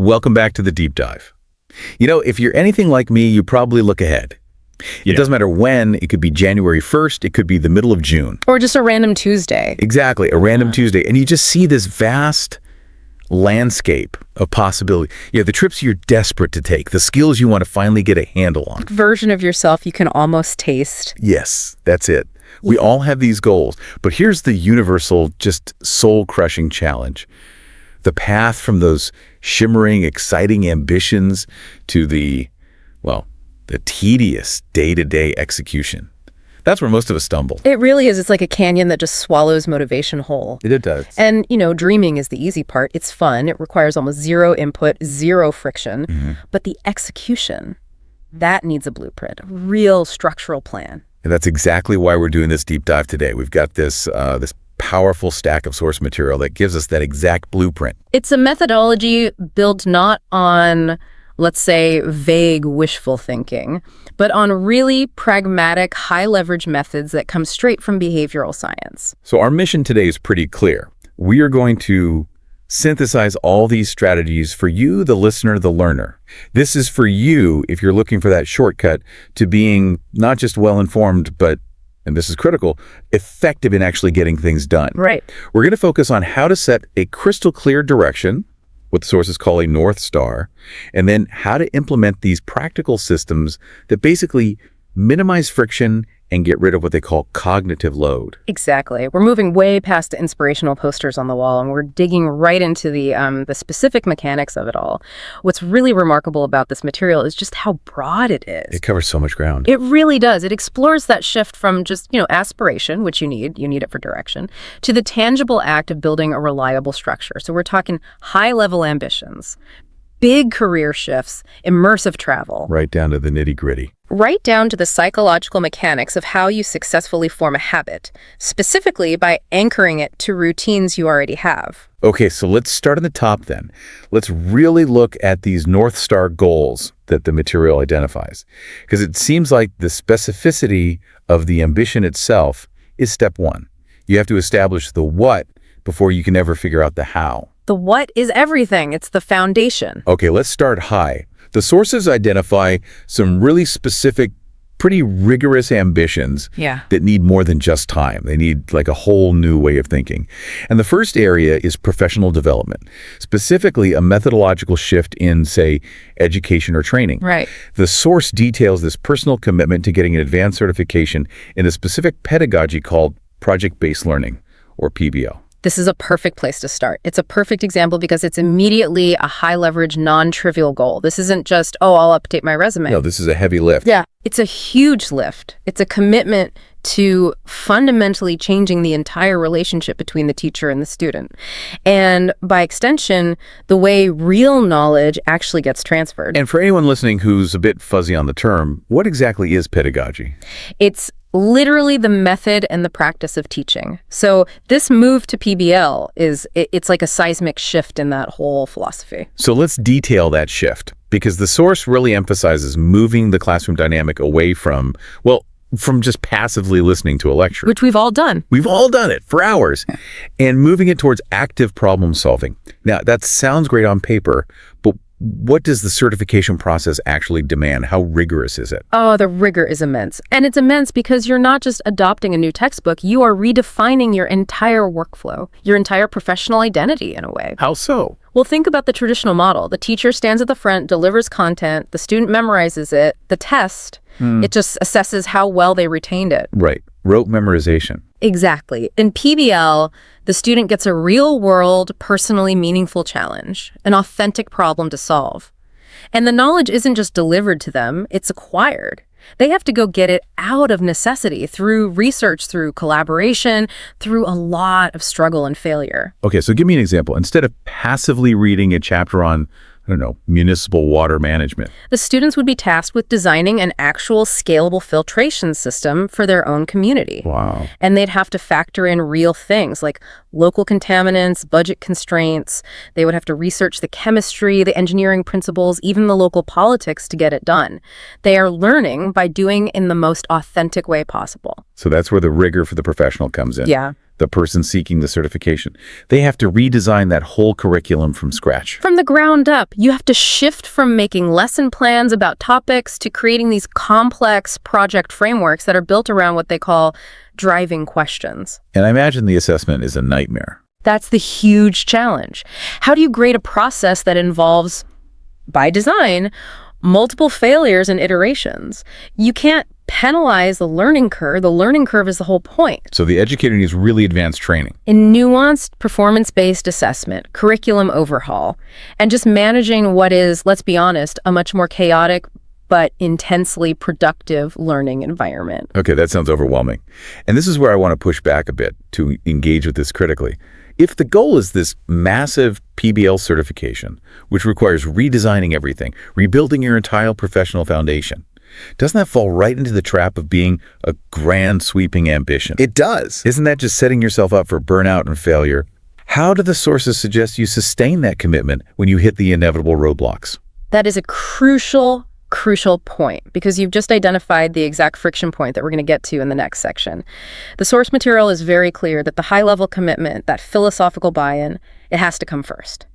Welcome back to the deep dive. If you're anything like me, you probably look ahead. It doesn't matter when. It could be January 1st. It could be the middle of June. Or just a random Tuesday. Exactly, a random Tuesday. And you just see this vast landscape of possibility. The trips you're desperate to take, the skills you want to finally get a handle on. Version of yourself you can almost taste. Yes, that's it. We all have these goals. But here's the universal, just soul-crushing challenge. The path from those shimmering, exciting ambitions to the tedious day-to-day execution. That's where most of us stumble. It really is. It's like a canyon that just swallows motivation whole. It does. And, dreaming is the easy part. It's fun. It requires almost zero input, zero friction. But the execution, that needs a blueprint, a real structural plan. And that's exactly why we're doing this deep dive today. We've got this powerful stack of source material that gives us that exact blueprint. It's a methodology built not on, let's say, vague wishful thinking, but on really pragmatic, high-leverage methods that come straight from behavioral science. So our mission today is pretty clear. We are going to synthesize all these strategies for you, the listener, the learner. This is for you if you're looking for that shortcut to being not just well-informed, but, and this is critical, effective in actually getting things done. Right. We're going to focus on how to set a crystal clear direction, what the sources call a North Star, and then how to implement these practical systems that basically minimize friction and get rid of what they call cognitive load. Exactly. We're moving way past the inspirational posters on the wall, and we're digging right into the specific mechanics of it all. What's really remarkable about this material is just how broad it is. It covers so much ground. It really does. It explores that shift from just, aspiration, which you need it for direction, to the tangible act of building a reliable structure. So we're talking high-level ambitions, big career shifts, immersive travel. Right down to the nitty-gritty. Right down to the psychological mechanics of how you successfully form a habit, specifically by anchoring it to routines you already have. Okay, so let's start on the top then. Let's really look at these North Star goals that the material identifies, because it seems like the specificity of the ambition itself is step one. You have to establish the what before you can ever figure out the how. The what is everything. It's the foundation. Okay, let's start high. The sources identify some really specific, pretty rigorous ambitions that need more than just time. They need like a whole new way of thinking. And the first area is professional development, specifically a methodological shift in, say, education or training. Right. The source details this personal commitment to getting an advanced certification in a specific pedagogy called project-based learning, or PBL. This is a perfect place to start. It's a perfect example because it's immediately a high-leverage, non-trivial goal. This isn't just, I'll update my resume. No, this is a heavy lift. Yeah. It's a huge lift. It's a commitment to fundamentally changing the entire relationship between the teacher and the student. And by extension, the way real knowledge actually gets transferred. And for anyone listening who's a bit fuzzy on the term, what exactly is pedagogy? It's literally the method and the practice of teaching. So this move to PBL it's like a seismic shift in that whole philosophy. So let's detail that shift, because the source really emphasizes moving the classroom dynamic away from just passively listening to a lecture. Which we've all done. We've all done it for hours. And moving it towards active problem solving. Now, that sounds great on paper, but what does the certification process actually demand? How rigorous is it? Oh, the rigor is immense. And it's immense because you're not just adopting a new textbook, you are redefining your entire workflow, your entire professional identity in a way. How so? Well, think about the traditional model. The teacher stands at the front, delivers content, the student memorizes it. The test, it just assesses how well they retained it. Right. Rote memorization. Exactly. In PBL, the student gets a real-world, personally meaningful challenge, an authentic problem to solve. And the knowledge isn't just delivered to them, it's acquired. They have to go get it out of necessity through research, through collaboration, through a lot of struggle and failure. Okay, so give me an example. Instead of passively reading a chapter on, municipal water management, the students would be tasked with designing an actual scalable filtration system for their own community. Wow. And they'd have to factor in real things like local contaminants, budget constraints. They would have to research the chemistry, the engineering principles, even the local politics to get it done. They are learning by doing in the most authentic way possible. So that's where the rigor for the professional comes in. Yeah. the person seeking the certification. They have to redesign that whole curriculum from scratch. From the ground up, you have to shift from making lesson plans about topics to creating these complex project frameworks that are built around what they call driving questions. And I imagine the assessment is a nightmare. That's the huge challenge. How do you grade a process that involves, by design, multiple failures and iterations? You can't penalize the learning curve. The learning curve is the whole point. So the educator needs really advanced training. In nuanced, performance-based assessment, curriculum overhaul, and just managing what is, let's be honest, a much more chaotic but intensely productive learning environment. Okay, that sounds overwhelming. And this is where I want to push back a bit to engage with this critically. If the goal is this massive PBL certification, which requires redesigning everything, rebuilding your entire professional foundation, doesn't that fall right into the trap of being a grand sweeping ambition? It does. Isn't that just setting yourself up for burnout and failure? How do the sources suggest you sustain that commitment when you hit the inevitable roadblocks? That is a crucial point, because you've just identified the exact friction point that we're going to get to in the next section. The source material is very clear that the high-level commitment, that philosophical buy-in, it has to come first.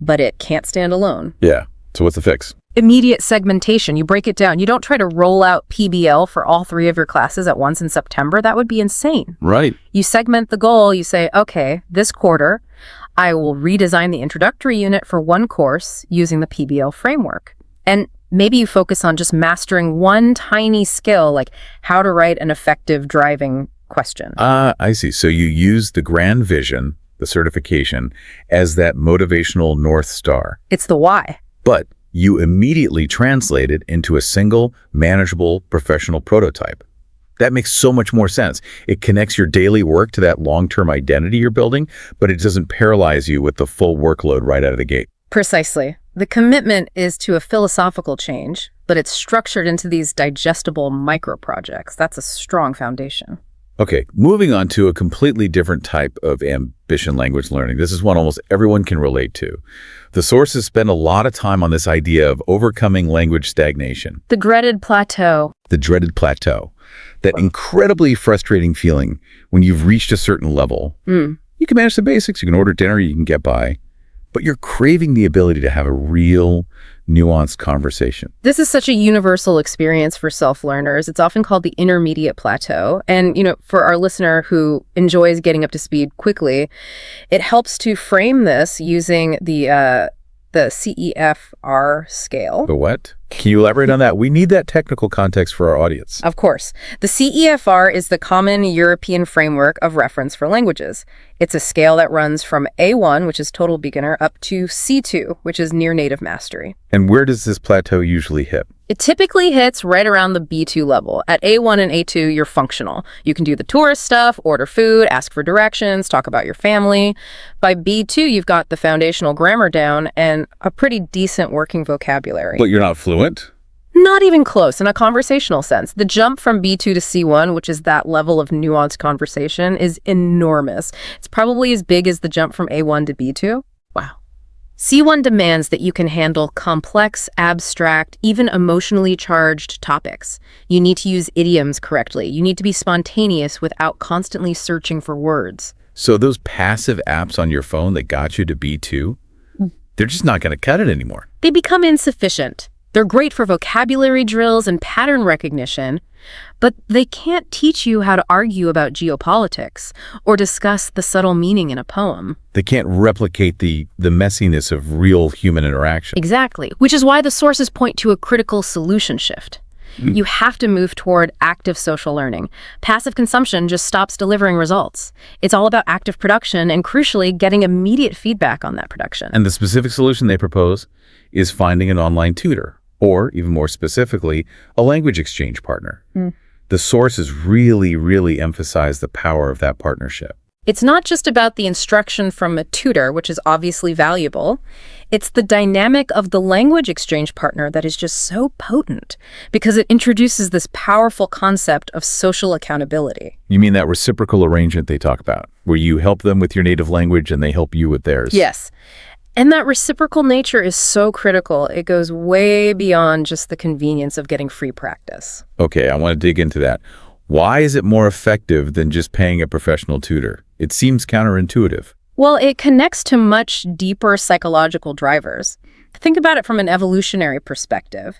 But it can't stand alone. Yeah. So what's the fix? Immediate segmentation. You break it down. You don't try to roll out PBL for all 3 of your classes at once in September. That would be insane. Right. You segment the goal. You say, okay, this quarter, I will redesign the introductory unit for 1 course using the PBL framework. And maybe you focus on just mastering one tiny skill, like how to write an effective driving question. I see. So you use the grand vision, the certification, as that motivational North Star. It's the why. But you immediately translate it into a single, manageable, professional prototype. That makes so much more sense. It connects your daily work to that long-term identity you're building, but it doesn't paralyze you with the full workload right out of the gate. Precisely. The commitment is to a philosophical change, but it's structured into these digestible micro-projects. That's a strong foundation. Okay, moving on to a completely different type of ambition language learning. This is one almost everyone can relate to. The sources spend a lot of time on this idea of overcoming language stagnation. The dreaded plateau. The dreaded plateau. That incredibly frustrating feeling when you've reached a certain level. You can manage the basics, you can order dinner, you can get by. But you're craving the ability to have a real, nuanced conversation. This is such a universal experience for self-learners. It's often called the intermediate plateau. And, for our listener who enjoys getting up to speed quickly, it helps to frame this using the CEFR scale. The what? Can you elaborate on that? We need that technical context for our audience. Of course. The CEFR is the Common European Framework of Reference for Languages. It's a scale that runs from A1, which is total beginner, up to C2, which is near native mastery. And where does this plateau usually hit? It typically hits right around the B2 level. At A1 and A2, you're functional. You can do the tourist stuff, order food, ask for directions, talk about your family. By B2, you've got the foundational grammar down and a pretty decent working vocabulary. But you're not fluent? Not even close in a conversational sense. The jump from B2 to C1, which is that level of nuanced conversation, is enormous. It's probably as big as the jump from A1 to B2. Wow. C1 demands that you can handle complex, abstract, even emotionally charged topics. You need to use idioms correctly. You need to be spontaneous without constantly searching for words. So those passive apps on your phone that got you to B2, they're just not going to cut it anymore. They become insufficient. They're great for vocabulary drills and pattern recognition, but they can't teach you how to argue about geopolitics or discuss the subtle meaning in a poem. They can't replicate the messiness of real human interaction. Exactly, which is why the sources point to a critical solution shift. You have to move toward active social learning. Passive consumption just stops delivering results. It's all about active production and, crucially, getting immediate feedback on that production. And the specific solution they propose is finding an online tutor, or even more specifically, a language exchange partner. The sources really emphasize the power of that partnership. It's not just about the instruction from a tutor, which is obviously valuable. It's the dynamic of the language exchange partner that is just so potent because it introduces this powerful concept of social accountability. You mean that reciprocal arrangement they talk about, where you help them with your native language and they help you with theirs? Yes. And that reciprocal nature is so critical. It goes way beyond just the convenience of getting free practice. Okay, I want to dig into that. Why is it more effective than just paying a professional tutor? It seems counterintuitive. Well, it connects to much deeper psychological drivers. Think about it from an evolutionary perspective.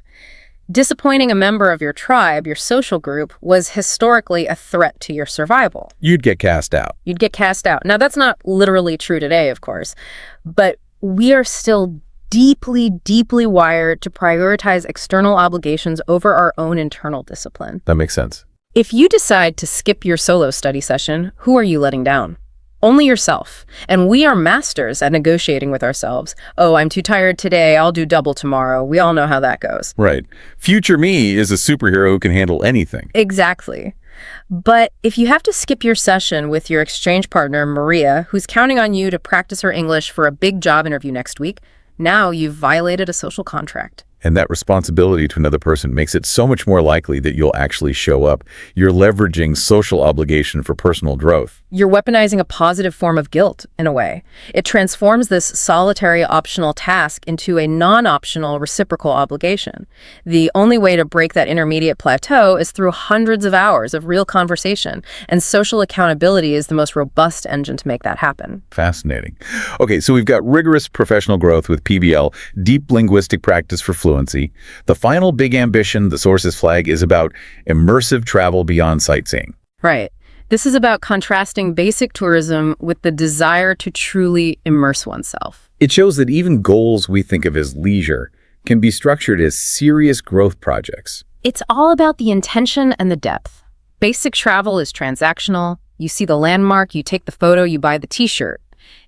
Disappointing a member of your tribe, your social group, was historically a threat to your survival. You'd get cast out. You'd get cast out. Now, that's not literally true today, of course, but we are still deeply, deeply wired to prioritize external obligations over our own internal discipline. That makes sense. If you decide to skip your solo study session, who are you letting down? Only yourself. And we are masters at negotiating with ourselves. Oh, I'm too tired today. I'll do double tomorrow. We all know how that goes. Right. Future me is a superhero who can handle anything. Exactly. But if you have to skip your session with your exchange partner, Maria, who's counting on you to practice her English for a big job interview next week, now you've violated a social contract. And that responsibility to another person makes it so much more likely that you'll actually show up. You're leveraging social obligation for personal growth. You're weaponizing a positive form of guilt, in a way. It transforms this solitary optional task into a non-optional reciprocal obligation. The only way to break that intermediate plateau is through hundreds of hours of real conversation, and social accountability is the most robust engine to make that happen. Fascinating. Okay, so we've got rigorous professional growth with PBL, deep linguistic practice for fluency. The final big ambition, the sources flag, is about immersive travel beyond sightseeing. Right. This is about contrasting basic tourism with the desire to truly immerse oneself. It shows that even goals we think of as leisure can be structured as serious growth projects. It's all about the intention and the depth. Basic travel is transactional. You see the landmark, you take the photo, you buy the t-shirt.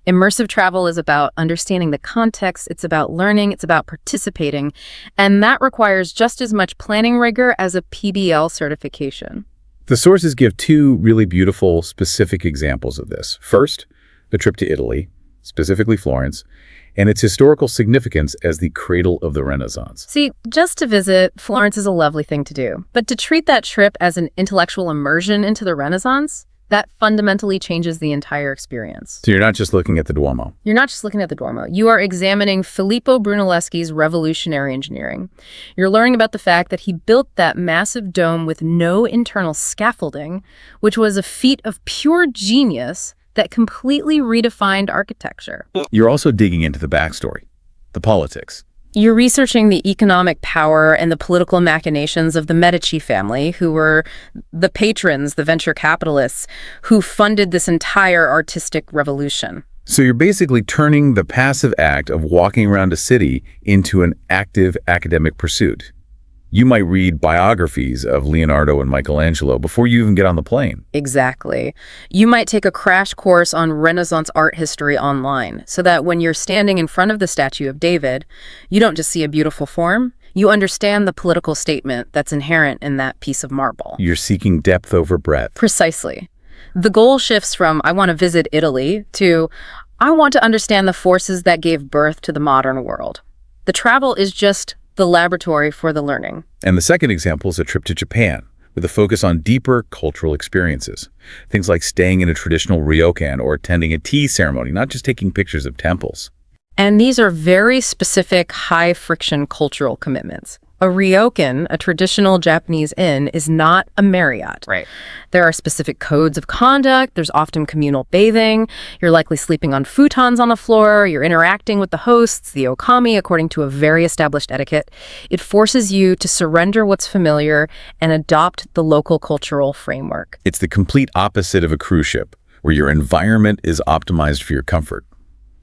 Immersive travel is about understanding the context, it's about learning, it's about participating, and that requires just as much planning rigor as a PBL certification. The sources give two really beautiful, specific examples of this. First, the trip to Italy, specifically Florence, and its historical significance as the cradle of the Renaissance. See, just to visit, Florence is a lovely thing to do. But to treat that trip as an intellectual immersion into the Renaissance, that fundamentally changes the entire experience. So you're not just looking at the Duomo. You're not just looking at the Duomo. You are examining Filippo Brunelleschi's revolutionary engineering. You're learning about the fact that he built that massive dome with no internal scaffolding, which was a feat of pure genius that completely redefined architecture. You're also digging into the backstory, the politics. You're researching the economic power and the political machinations of the Medici family, who were the patrons, the venture capitalists, who funded this entire artistic revolution. So you're basically turning the passive act of walking around a city into an active academic pursuit. You might read biographies of Leonardo and Michelangelo before you even get on the plane. Exactly. You might take a crash course on Renaissance art history online, so that when you're standing in front of the statue of David, you don't just see a beautiful form, you understand the political statement that's inherent in that piece of marble. You're seeking depth over breadth. Precisely. The goal shifts from, I want to visit Italy, to, I want to understand the forces that gave birth to the modern world. The travel is just the laboratory for the learning. And the second example is a trip to Japan, with a focus on deeper cultural experiences. Things like staying in a traditional ryokan or attending a tea ceremony, not just taking pictures of temples. And these are very specific, high-friction cultural commitments. A ryokan, a traditional Japanese inn, is not a Marriott. Right. There are specific codes of conduct. There's often communal bathing. You're likely sleeping on futons on the floor. You're interacting with the hosts, the okami, according to a very established etiquette. It forces you to surrender what's familiar and adopt the local cultural framework. It's the complete opposite of a cruise ship, where your environment is optimized for your comfort.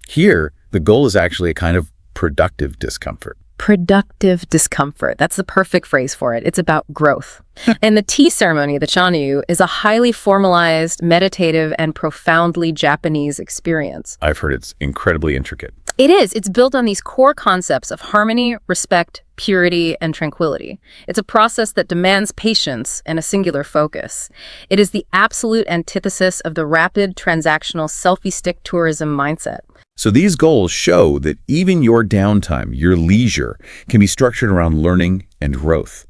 Here, the goal is actually a kind of productive discomfort. Productive discomfort. That's the perfect phrase for it. It's about growth. And the tea ceremony, the chanyu, is a highly formalized, meditative, and profoundly Japanese experience. I've heard it's incredibly intricate. It is. It's built on these core concepts of harmony, respect, purity, and tranquility. It's a process that demands patience and a singular focus. It is the absolute antithesis of the rapid, transactional, selfie-stick tourism mindset. So these goals show that even your downtime, your leisure, can be structured around learning and growth.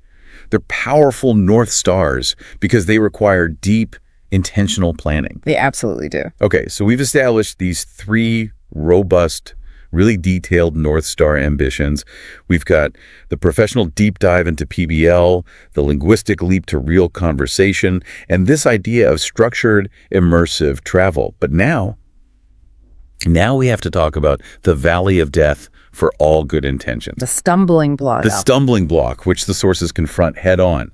They're powerful North Stars because they require deep, intentional planning. They absolutely do. Okay, so we've established these three robust really detailed North Star ambitions. We've got the professional deep dive into PBL, the linguistic leap to real conversation, and this idea of structured, immersive travel. But now we have to talk about the valley of death for all good intentions. The stumbling block. The stumbling block, which the sources confront head on.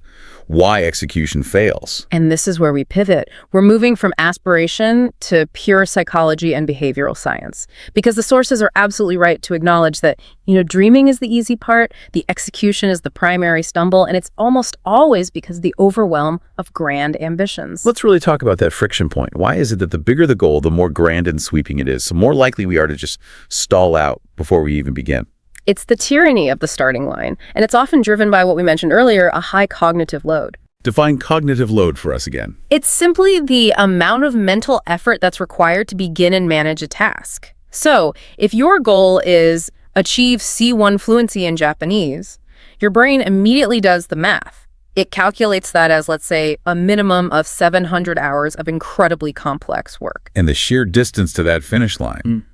Why execution fails. And this is where we pivot. We're moving from aspiration to pure psychology and behavioral science. Because the sources are absolutely right to acknowledge that, dreaming is the easy part, the execution is the primary stumble, and it's almost always because of the overwhelm of grand ambitions. Let's really talk about that friction point. Why is it that the bigger the goal, the more grand and sweeping it is? So more likely we are to just stall out before we even begin. It's the tyranny of the starting line, and it's often driven by what we mentioned earlier, a high cognitive load. Define cognitive load for us again. It's simply the amount of mental effort that's required to begin and manage a task. So, if your goal is achieve C1 fluency in Japanese, your brain immediately does the math. It calculates that as, let's say, a minimum of 700 hours of incredibly complex work. And the sheer distance to that finish line.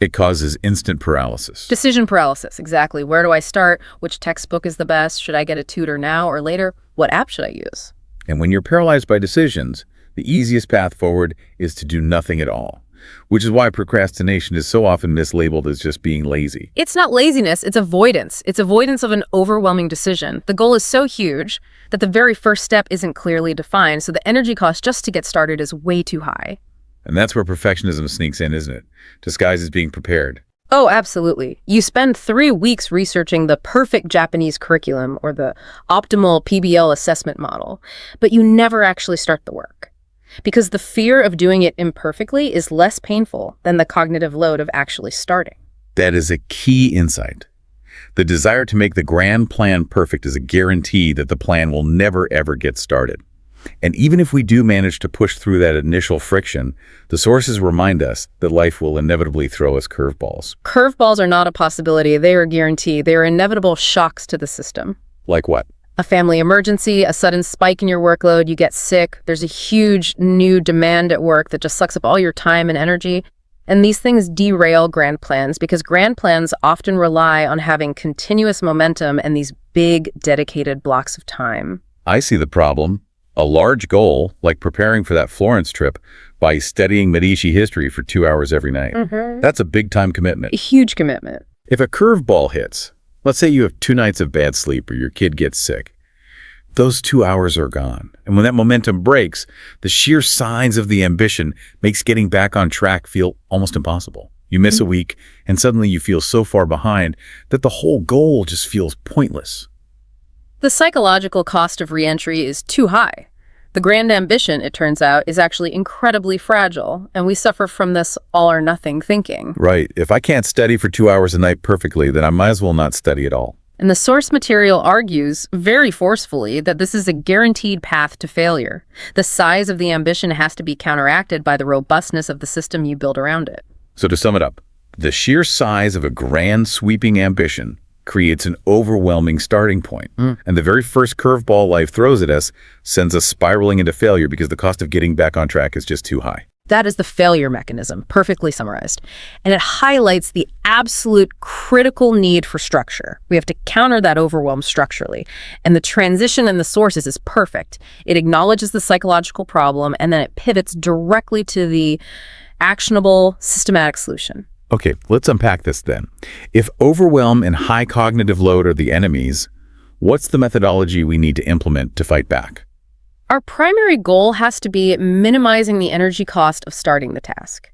It causes instant paralysis. Decision paralysis, exactly. Where do I start? Which textbook is the best? Should I get a tutor now or later? What app should I use? And when you're paralyzed by decisions, the easiest path forward is to do nothing at all, which is why procrastination is so often mislabeled as just being lazy. It's not laziness, it's avoidance. It's avoidance of an overwhelming decision. The goal is so huge that the very first step isn't clearly defined, so the energy cost just to get started is way too high. And that's where perfectionism sneaks in, isn't it? Disguised as being prepared. Oh, absolutely. You spend 3 weeks researching the perfect Japanese curriculum or the optimal PBL assessment model, but you never actually start the work. Because the fear of doing it imperfectly is less painful than the cognitive load of actually starting. That is a key insight. The desire to make the grand plan perfect is a guarantee that the plan will never, ever get started. And even if we do manage to push through that initial friction, the sources remind us that life will inevitably throw us curveballs. Curveballs are not a possibility. They are a guarantee. They are inevitable shocks to the system. Like what? A family emergency, a sudden spike in your workload, you get sick, there's a huge new demand at work that just sucks up all your time and energy. And these things derail grand plans because grand plans often rely on having continuous momentum and these big, dedicated blocks of time. I see the problem. A large goal, like preparing for that Florence trip by studying Medici history for 2 hours every night. That's a big-time commitment. A huge commitment. If a curveball hits, let's say you have 2 nights of bad sleep or your kid gets sick, those 2 hours are gone. And when that momentum breaks, the sheer size of the ambition makes getting back on track feel almost impossible. You miss a week, and suddenly you feel so far behind that the whole goal just feels pointless. The psychological cost of re-entry is too high. The grand ambition, it turns out, is actually incredibly fragile, and we suffer from this all-or-nothing thinking. Right. If I can't study for 2 hours a night perfectly, then I might as well not study at all. And the source material argues, very forcefully, that this is a guaranteed path to failure. The size of the ambition has to be counteracted by the robustness of the system you build around it. So to sum it up, the sheer size of a grand sweeping ambition creates an overwhelming starting point. And the very first curveball life throws at us sends us spiraling into failure because the cost of getting back on track is just too high. That is the failure mechanism, perfectly summarized. And it highlights the absolute critical need for structure. We have to counter that overwhelm structurally. And the transition in the sources is perfect. It acknowledges the psychological problem, and then it pivots directly to the actionable, systematic solution. Okay, let's unpack this then. If overwhelm and high cognitive load are the enemies, what's the methodology we need to implement to fight back? Our primary goal has to be minimizing the energy cost of starting the task.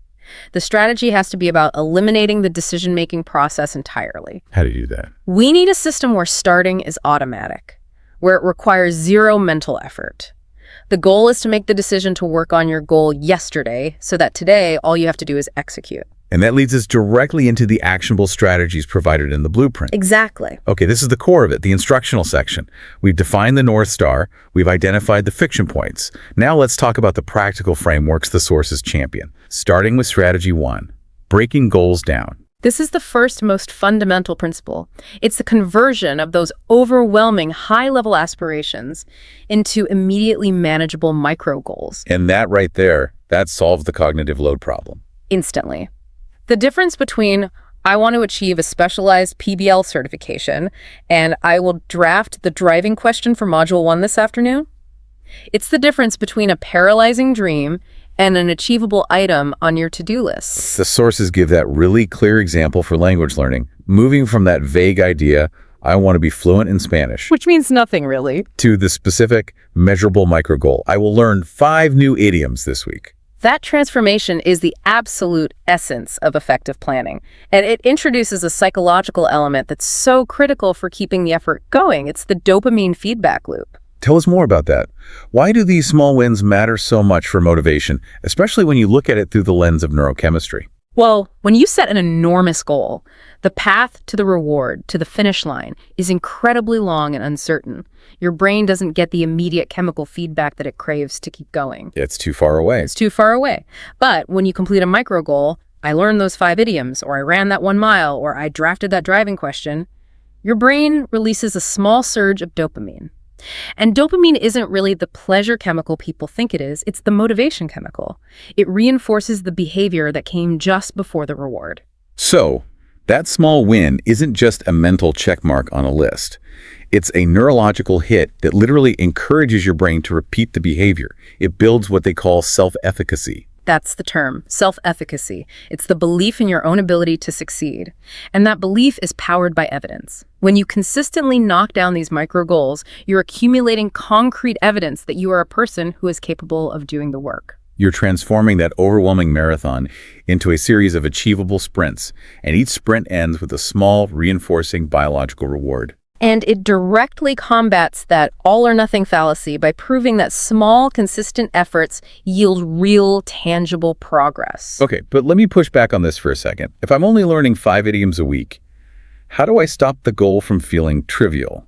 The strategy has to be about eliminating the decision-making process entirely. How do you do that? We need a system where starting is automatic, where it requires zero mental effort. The goal is to make the decision to work on your goal yesterday so that today all you have to do is execute. And that leads us directly into the actionable strategies provided in the blueprint. Exactly. Okay, this is the core of it, the instructional section. We've defined the North Star. We've identified the friction points. Now let's talk about the practical frameworks the sources champion. Starting with strategy 1, breaking goals down. This is the first most fundamental principle. It's the conversion of those overwhelming high-level aspirations into immediately manageable micro goals. And that right there, that solves the cognitive load problem. Instantly. The difference between I want to achieve a specialized PBL certification, and I will draft the driving question for Module 1 this afternoon. It's the difference between a paralyzing dream and an achievable item on your to-do list. The sources give that really clear example for language learning, moving from that vague idea, I want to be fluent in Spanish, Which means nothing, really. to the specific, measurable micro goal. I will learn 5 new idioms this week. That transformation is the absolute essence of effective planning, and it introduces a psychological element that's so critical for keeping the effort going. It's the dopamine feedback loop. Tell us more about that. Why do these small wins matter so much for motivation, especially when you look at it through the lens of neurochemistry? Well, when you set an enormous goal, the path to the reward, to the finish line, is incredibly long and uncertain. Your brain doesn't get the immediate chemical feedback that it craves to keep going. It's too far away. It's too far away. But when you complete a micro goal, I learned those 5 idioms, or I ran that 1 mile, or I drafted that driving question, your brain releases a small surge of dopamine. And dopamine isn't really the pleasure chemical people think it is, it's the motivation chemical. It reinforces the behavior that came just before the reward. So, that small win isn't just a mental check mark on a list. It's a neurological hit that literally encourages your brain to repeat the behavior. It builds what they call self-efficacy. That's the term, self-efficacy. It's the belief in your own ability to succeed. And that belief is powered by evidence. When you consistently knock down these micro goals, you're accumulating concrete evidence that you are a person who is capable of doing the work. You're transforming that overwhelming marathon into a series of achievable sprints, and each sprint ends with a small, reinforcing biological reward. And it directly combats that all-or-nothing fallacy by proving that small, consistent efforts yield real, tangible progress. Okay, but let me push back on this for a second. If I'm only learning 5 idioms a week, how do I stop the goal from feeling trivial?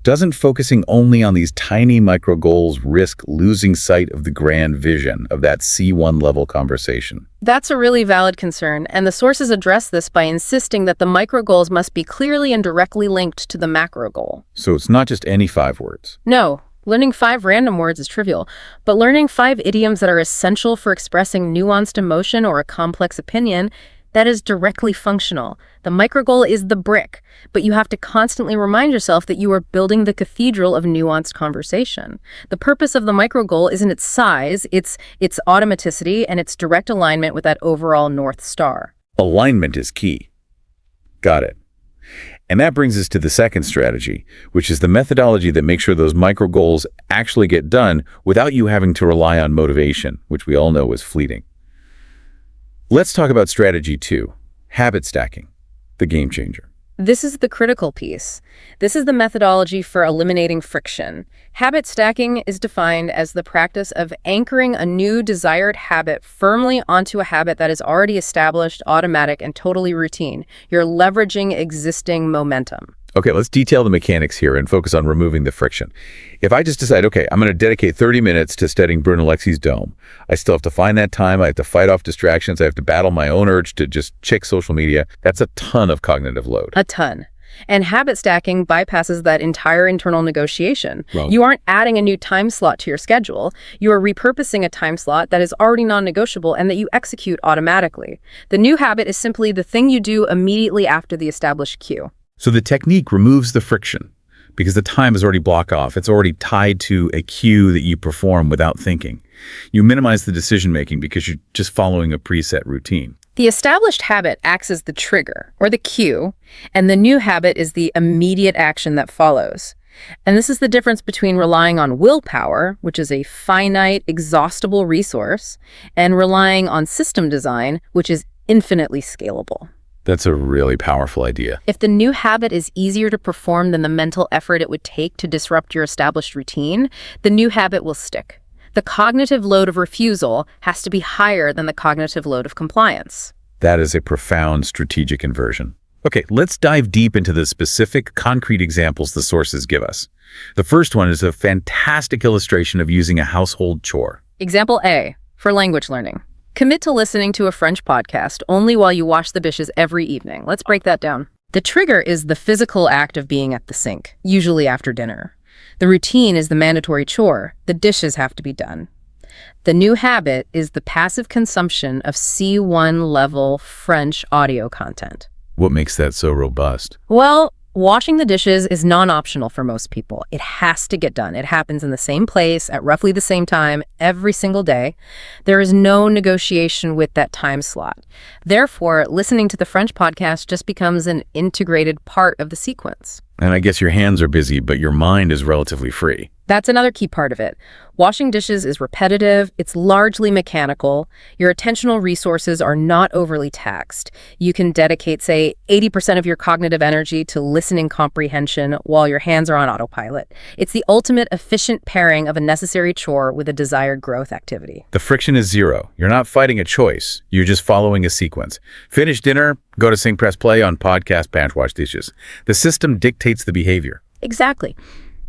Doesn't focusing only on these tiny micro goals risk losing sight of the grand vision of that C1 level conversation? That's a really valid concern, and the sources address this by insisting that the micro goals must be clearly and directly linked to the macro goal. So it's not just any 5 words. No, learning 5 random words is trivial, but learning 5 idioms that are essential for expressing nuanced emotion or a complex opinion, that is directly functional. The micro goal is the brick, but you have to constantly remind yourself that you are building the cathedral of nuanced conversation. The purpose of the micro goal isn't its size, it's its automaticity and its direct alignment with that overall North Star. Alignment is key. Got it. And that brings us to the second strategy, which is the methodology that makes sure those micro goals actually get done without you having to rely on motivation, which we all know is fleeting. Let's talk about strategy 2, habit stacking, the game changer. This is the critical piece. This is the methodology for eliminating friction. Habit stacking is defined as the practice of anchoring a new desired habit firmly onto a habit that is already established, automatic, and totally routine. You're leveraging existing momentum. Okay, let's detail the mechanics here and focus on removing the friction. If I just decide, okay, I'm going to dedicate 30 minutes to studying Brunelleschi's Dome, I still have to find that time, I have to fight off distractions, I have to battle my own urge to just check social media. That's a ton of cognitive load. A ton. And habit stacking bypasses that entire internal negotiation. Well, you aren't adding a new time slot to your schedule. You are repurposing a time slot that is already non-negotiable and that you execute automatically. The new habit is simply the thing you do immediately after the established cue. So the technique removes the friction because the time is already blocked off. It's already tied to a cue that you perform without thinking. You minimize the decision-making because you're just following a preset routine. The established habit acts as the trigger, or the cue, and the new habit is the immediate action that follows. And this is the difference between relying on willpower, which is a finite, exhaustible resource, and relying on system design, which is infinitely scalable. That's a really powerful idea. If the new habit is easier to perform than the mental effort it would take to disrupt your established routine, the new habit will stick. The cognitive load of refusal has to be higher than the cognitive load of compliance. That is a profound strategic inversion. Okay, let's dive deep into the specific, concrete examples the sources give us. The first one is a fantastic illustration of using a household chore. Example A, for language learning. Commit to listening to a French podcast only while you wash the dishes every evening. Let's break that down. The trigger is the physical act of being at the sink, usually after dinner. The routine is the mandatory chore. The dishes have to be done. The new habit is the passive consumption of C1 level French audio content. What makes that so robust? Well, washing the dishes is non-optional for most people. It has to get done. It happens in the same place at roughly the same time every single day. There is no negotiation with that time slot. Therefore, listening to the French podcast just becomes an integrated part of the sequence. And I guess your hands are busy, but your mind is relatively free. That's another key part of it. Washing dishes is repetitive, it's largely mechanical, your attentional resources are not overly taxed. You can dedicate, say, 80% of your cognitive energy to listening comprehension while your hands are on autopilot. It's the ultimate efficient pairing of a necessary chore with a desired growth activity. The friction is zero. You're not fighting a choice. You're just following a sequence. Finish dinner, go to sync, press play on podcast, bench, wash dishes. The system dictates the behavior. Exactly.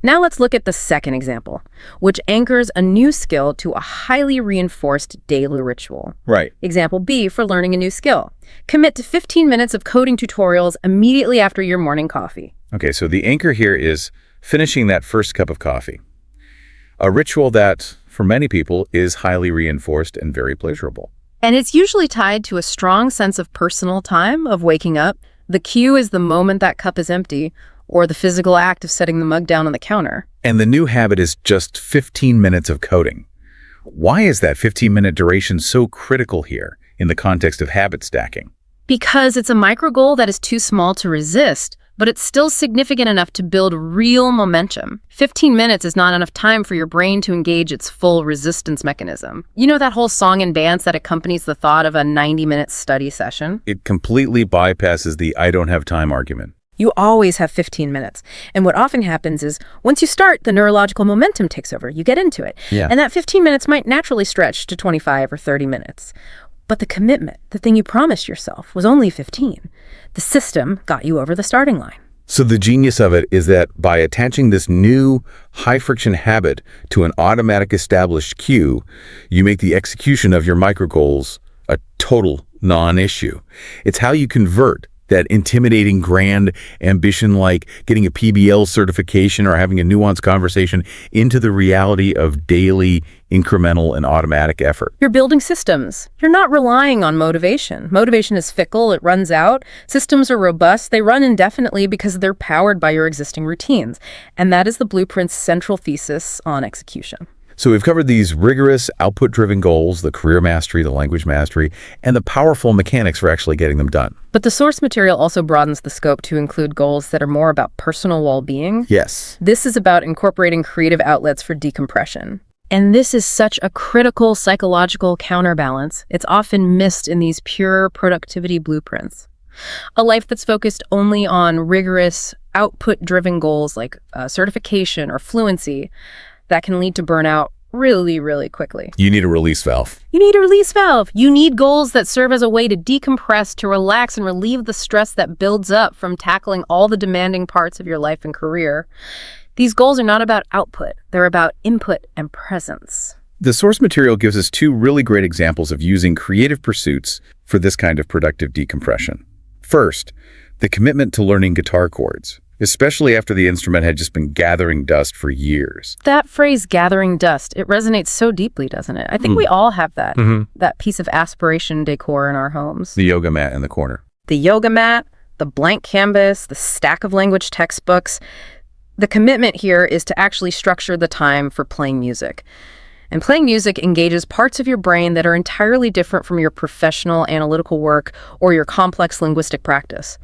Now let's look at the second example, which anchors a new skill to a highly reinforced daily ritual. Right. Example B for learning a new skill. Commit to 15 minutes of coding tutorials immediately after your morning coffee. Okay, so the anchor here is finishing that first cup of coffee. A ritual that, for many people, is highly reinforced and very pleasurable. And it's usually tied to a strong sense of personal time, of waking up. The cue is the moment that cup is empty, or the physical act of setting the mug down on the counter. And the new habit is just 15 minutes of coding. Why is that 15-minute duration so critical here in the context of habit stacking? Because it's a micro goal that is too small to resist, but it's still significant enough to build real momentum. 15 minutes is not enough time for your brain to engage its full resistance mechanism. You know that whole song and dance that accompanies the thought of a 90-minute study session? It completely bypasses the I don't have time argument. You always have 15 minutes. And what often happens is once you start, the neurological momentum takes over. You get into it. Yeah. And that 15 minutes might naturally stretch to 25 or 30 minutes. But the commitment, the thing you promised yourself, was only 15. The system got you over the starting line. So the genius of it is that by attaching this new high-friction habit to an automatic established cue, you make the execution of your micro goals a total non-issue. It's how you convert that intimidating grand ambition like getting a PBL certification or having a nuanced conversation into the reality of daily, incremental, and automatic effort. You're building systems. You're not relying on motivation. Motivation is fickle, it runs out. Systems are robust, they run indefinitely because they're powered by your existing routines. And that is the blueprint's central thesis on execution. So we've covered these rigorous, output-driven goals, the career mastery, the language mastery, and the powerful mechanics for actually getting them done. But the source material also broadens the scope to include goals that are more about personal well-being. Yes. This is about incorporating creative outlets for decompression. And this is such a critical psychological counterbalance. It's often missed in these pure productivity blueprints. A life that's focused only on rigorous, output-driven goals like certification or fluency that can lead to burnout really, really quickly. You need a release valve. You need a release valve. You need goals that serve as a way to decompress, to relax, and relieve the stress that builds up from tackling all the demanding parts of your life and career. These goals are not about output. They're about input and presence. The source material gives us two really great examples of using creative pursuits for this kind of productive decompression. First, the commitment to learning guitar chords, especially after the instrument had just been gathering dust for years. That phrase, gathering dust, it resonates so deeply, doesn't it? I think we all have that, that piece of aspiration decor in our homes. The yoga mat in the corner. The yoga mat, the blank canvas, the stack of language textbooks. The commitment here is to actually structure the time for playing music. And playing music engages parts of your brain that are entirely different from your professional analytical work or your complex linguistic practice.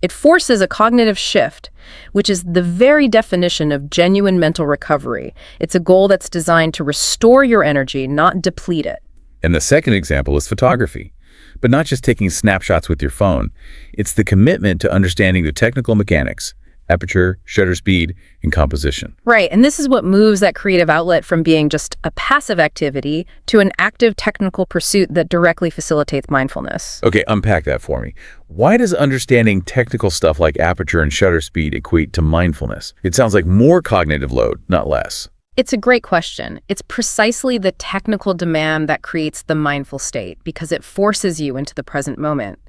It forces a cognitive shift, which is the very definition of genuine mental recovery. It's a goal that's designed to restore your energy, not deplete it. And the second example is photography, but not just taking snapshots with your phone. It's the commitment to understanding the technical mechanics, aperture, shutter speed, and composition. Right, and this is what moves that creative outlet from being just a passive activity to an active technical pursuit that directly facilitates mindfulness. Okay, unpack that for me. Why does understanding technical stuff like aperture and shutter speed equate to mindfulness? It sounds like more cognitive load, not less. It's a great question. It's precisely the technical demand that creates the mindful state because it forces you into the present moment.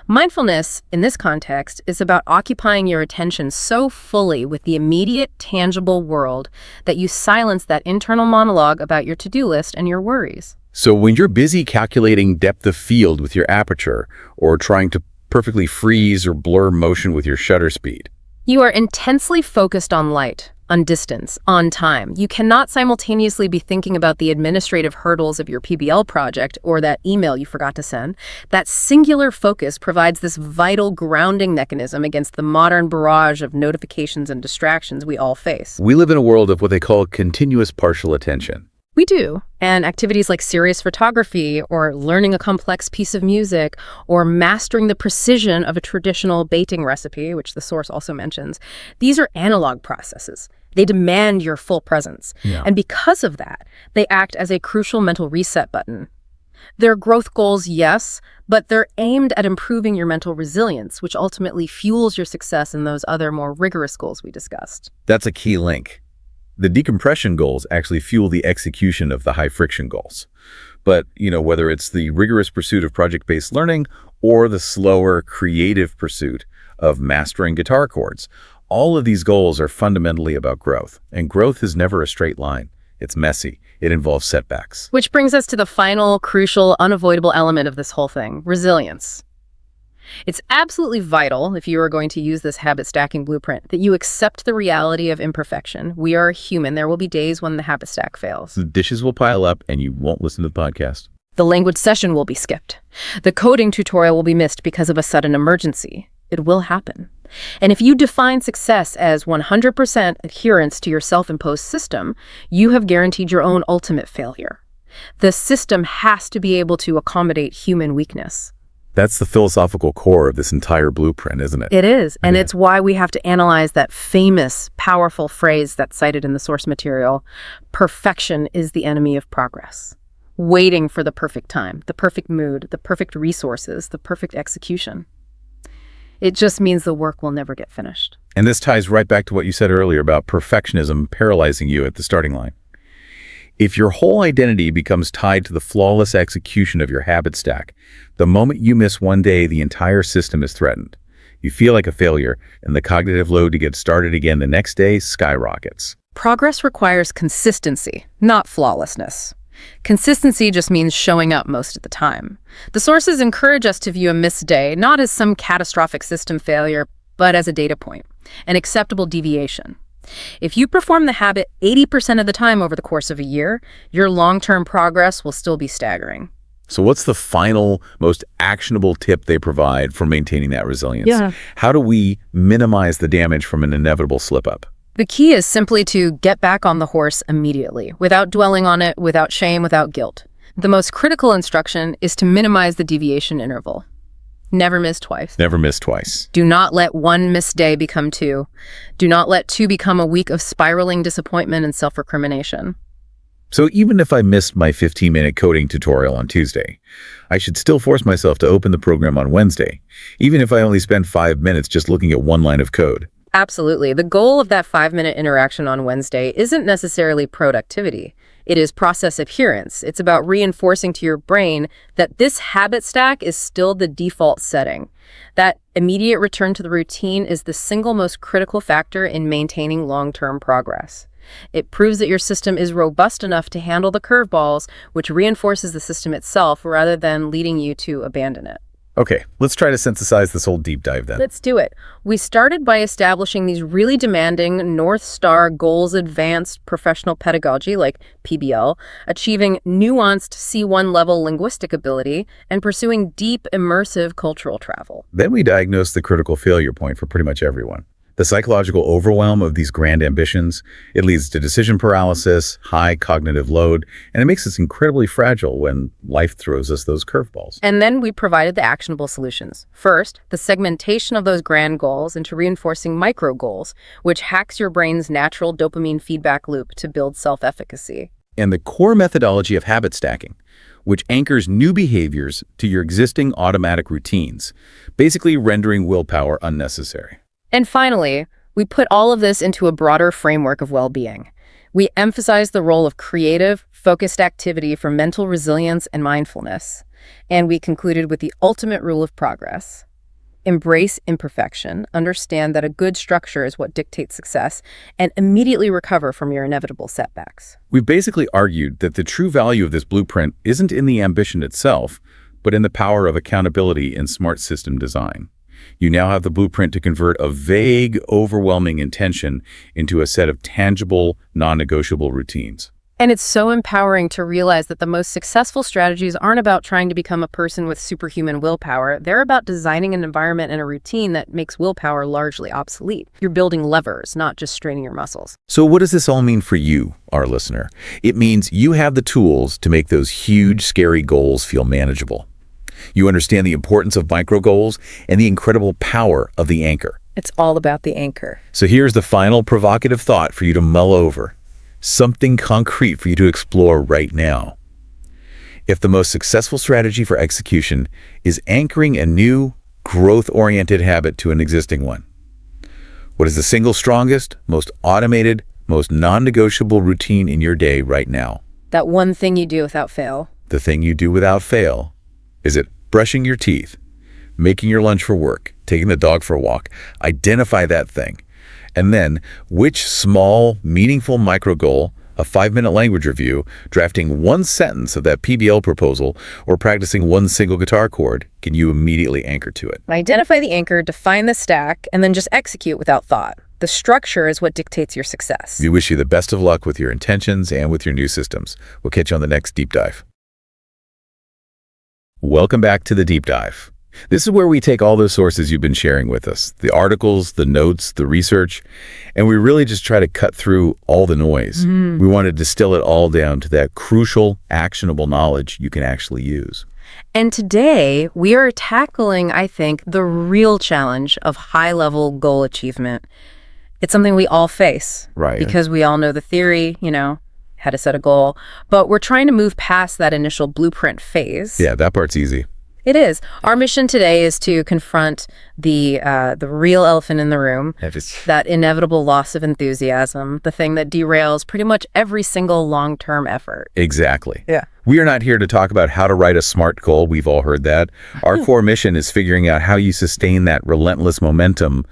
Mindfulness, in this context, is about occupying your attention so fully with the immediate, tangible world that you silence that internal monologue about your to-do list and your worries. So when you're busy calculating depth of field with your aperture or trying to perfectly freeze or blur motion with your shutter speed. You are intensely focused on light, on distance, on time. You cannot simultaneously be thinking about the administrative hurdles of your PBL project or that email you forgot to send. That singular focus provides this vital grounding mechanism against the modern barrage of notifications and distractions we all face. We live in a world of what they call continuous partial attention. We do. And activities like serious photography or learning a complex piece of music or mastering the precision of a traditional baking recipe, which the source also mentions, these are analog processes. They demand your full presence. And because of that, they act as a crucial mental reset button. They're growth goals, yes, but they're aimed at improving your mental resilience, which ultimately fuels your success in those other more rigorous goals we discussed. That's a key link. The decompression goals actually fuel the execution of the high-friction goals. But, whether it's the rigorous pursuit of project-based learning or the slower, creative pursuit of mastering guitar chords, all of these goals are fundamentally about growth. And growth is never a straight line. It's messy. It involves setbacks. Which brings us to the final, crucial, unavoidable element of this whole thing, resilience. It's absolutely vital, if you are going to use this habit stacking blueprint, that you accept the reality of imperfection. We are human. There will be days when the habit stack fails. The dishes will pile up and you won't listen to the podcast. The language session will be skipped. The coding tutorial will be missed because of a sudden emergency. It will happen. And if you define success as 100% adherence to your self-imposed system, you have guaranteed your own ultimate failure. The system has to be able to accommodate human weakness. That's the philosophical core of this entire blueprint, isn't it? It is, and it's why we have to analyze that famous, powerful phrase that's cited in the source material, perfection is the enemy of progress. Waiting for the perfect time, the perfect mood, the perfect resources, the perfect execution. It just means the work will never get finished. And this ties right back to what you said earlier about perfectionism paralyzing you at the starting line. If your whole identity becomes tied to the flawless execution of your habit stack, the moment you miss one day, the entire system is threatened. You feel like a failure, and the cognitive load to get started again the next day skyrockets. Progress requires consistency, not flawlessness. Consistency just means showing up most of the time. The sources encourage us to view a missed day not as some catastrophic system failure, but as a data point, an acceptable deviation. If you perform the habit 80% of the time over the course of a year, your long-term progress will still be staggering. So what's the final, most actionable tip they provide for maintaining that resilience? How do we minimize the damage from an inevitable slip-up? The key is simply to get back on the horse immediately, without dwelling on it, without shame, without guilt. The most critical instruction is to minimize the deviation interval. Never miss twice. Never miss twice. Do not let one missed day become two. Do not let two become a week of spiraling disappointment and self-recrimination. So even if I missed my 15-minute coding tutorial on Tuesday, I should still force myself to open the program on Wednesday, even if I only spend 5 minutes just looking at one line of code. Absolutely. The goal of that 5-minute interaction on Wednesday isn't necessarily productivity. It is process adherence. It's about reinforcing to your brain that this habit stack is still the default setting. That immediate return to the routine is the single most critical factor in maintaining long-term progress. It proves that your system is robust enough to handle the curveballs, which reinforces the system itself rather than leading you to abandon it. Okay, let's try to synthesize this whole deep dive then. Let's do it. We started by establishing these really demanding North Star goals advanced professional pedagogy like PBL, achieving nuanced C1 level linguistic ability, and pursuing deep immersive cultural travel. Then we diagnosed the critical failure point for pretty much everyone. The psychological overwhelm of these grand ambitions, it leads to decision paralysis, high cognitive load, and it makes us incredibly fragile when life throws us those curveballs. And then we provided the actionable solutions. First, the segmentation of those grand goals into reinforcing micro goals, which hacks your brain's natural dopamine feedback loop to build self-efficacy. And the core methodology of habit stacking, which anchors new behaviors to your existing automatic routines, basically rendering willpower unnecessary. And finally, we put all of this into a broader framework of well-being. We emphasize the role of creative, focused activity for mental resilience and mindfulness. And we concluded with the ultimate rule of progress. Embrace imperfection, understand that a good structure is what dictates success, and immediately recover from your inevitable setbacks. We've basically argued that the true value of this blueprint isn't in the ambition itself, but in the power of accountability and smart system design. You now have the blueprint to convert a vague, overwhelming intention into a set of tangible, non-negotiable routines. And it's so empowering to realize that the most successful strategies aren't about trying to become a person with superhuman willpower. They're about designing an environment and a routine that makes willpower largely obsolete. You're building levers, not just straining your muscles. So what does this all mean for you, our listener? It means you have the tools to make those huge, scary goals feel manageable. You understand the importance of micro goals and the incredible power of the anchor. It's all about the anchor. So here's the final provocative thought for you to mull over. Something concrete for you to explore right now. If the most successful strategy for execution is anchoring a new, growth-oriented habit to an existing one, what is the single strongest, most automated, most non-negotiable routine in your day right now? That one thing you do without fail. The thing you do without fail. Is it brushing your teeth, making your lunch for work, taking the dog for a walk? Identify that thing. And then, which small, meaningful micro goal, a 5-minute language review, drafting one sentence of that PBL proposal, or practicing one single guitar chord, can you immediately anchor to it? Identify the anchor, define the stack, and then just execute without thought. The structure is what dictates your success. We wish you the best of luck with your intentions and with your new systems. We'll catch you on the next Deep Dive. Welcome back to the Deep Dive. This is where we take all those sources you've been sharing with us, the articles, the notes, the research, and we really just try to cut through all the noise. We want to distill it all down to that crucial, actionable knowledge you can actually use. And today, we are tackling, I think, the real challenge of high-level goal achievement. It's something we all face. Right. Because we all know the theory, how to set a goal, but we're trying to move past that initial blueprint phase. Yeah, that part's easy. It is. Our mission today is to confront the real elephant in the room, that inevitable loss of enthusiasm, the thing that derails pretty much every single long-term effort. Exactly. Yeah. We are not here to talk about how to write a SMART goal. We've all heard that. Our core mission is figuring out how you sustain that relentless momentum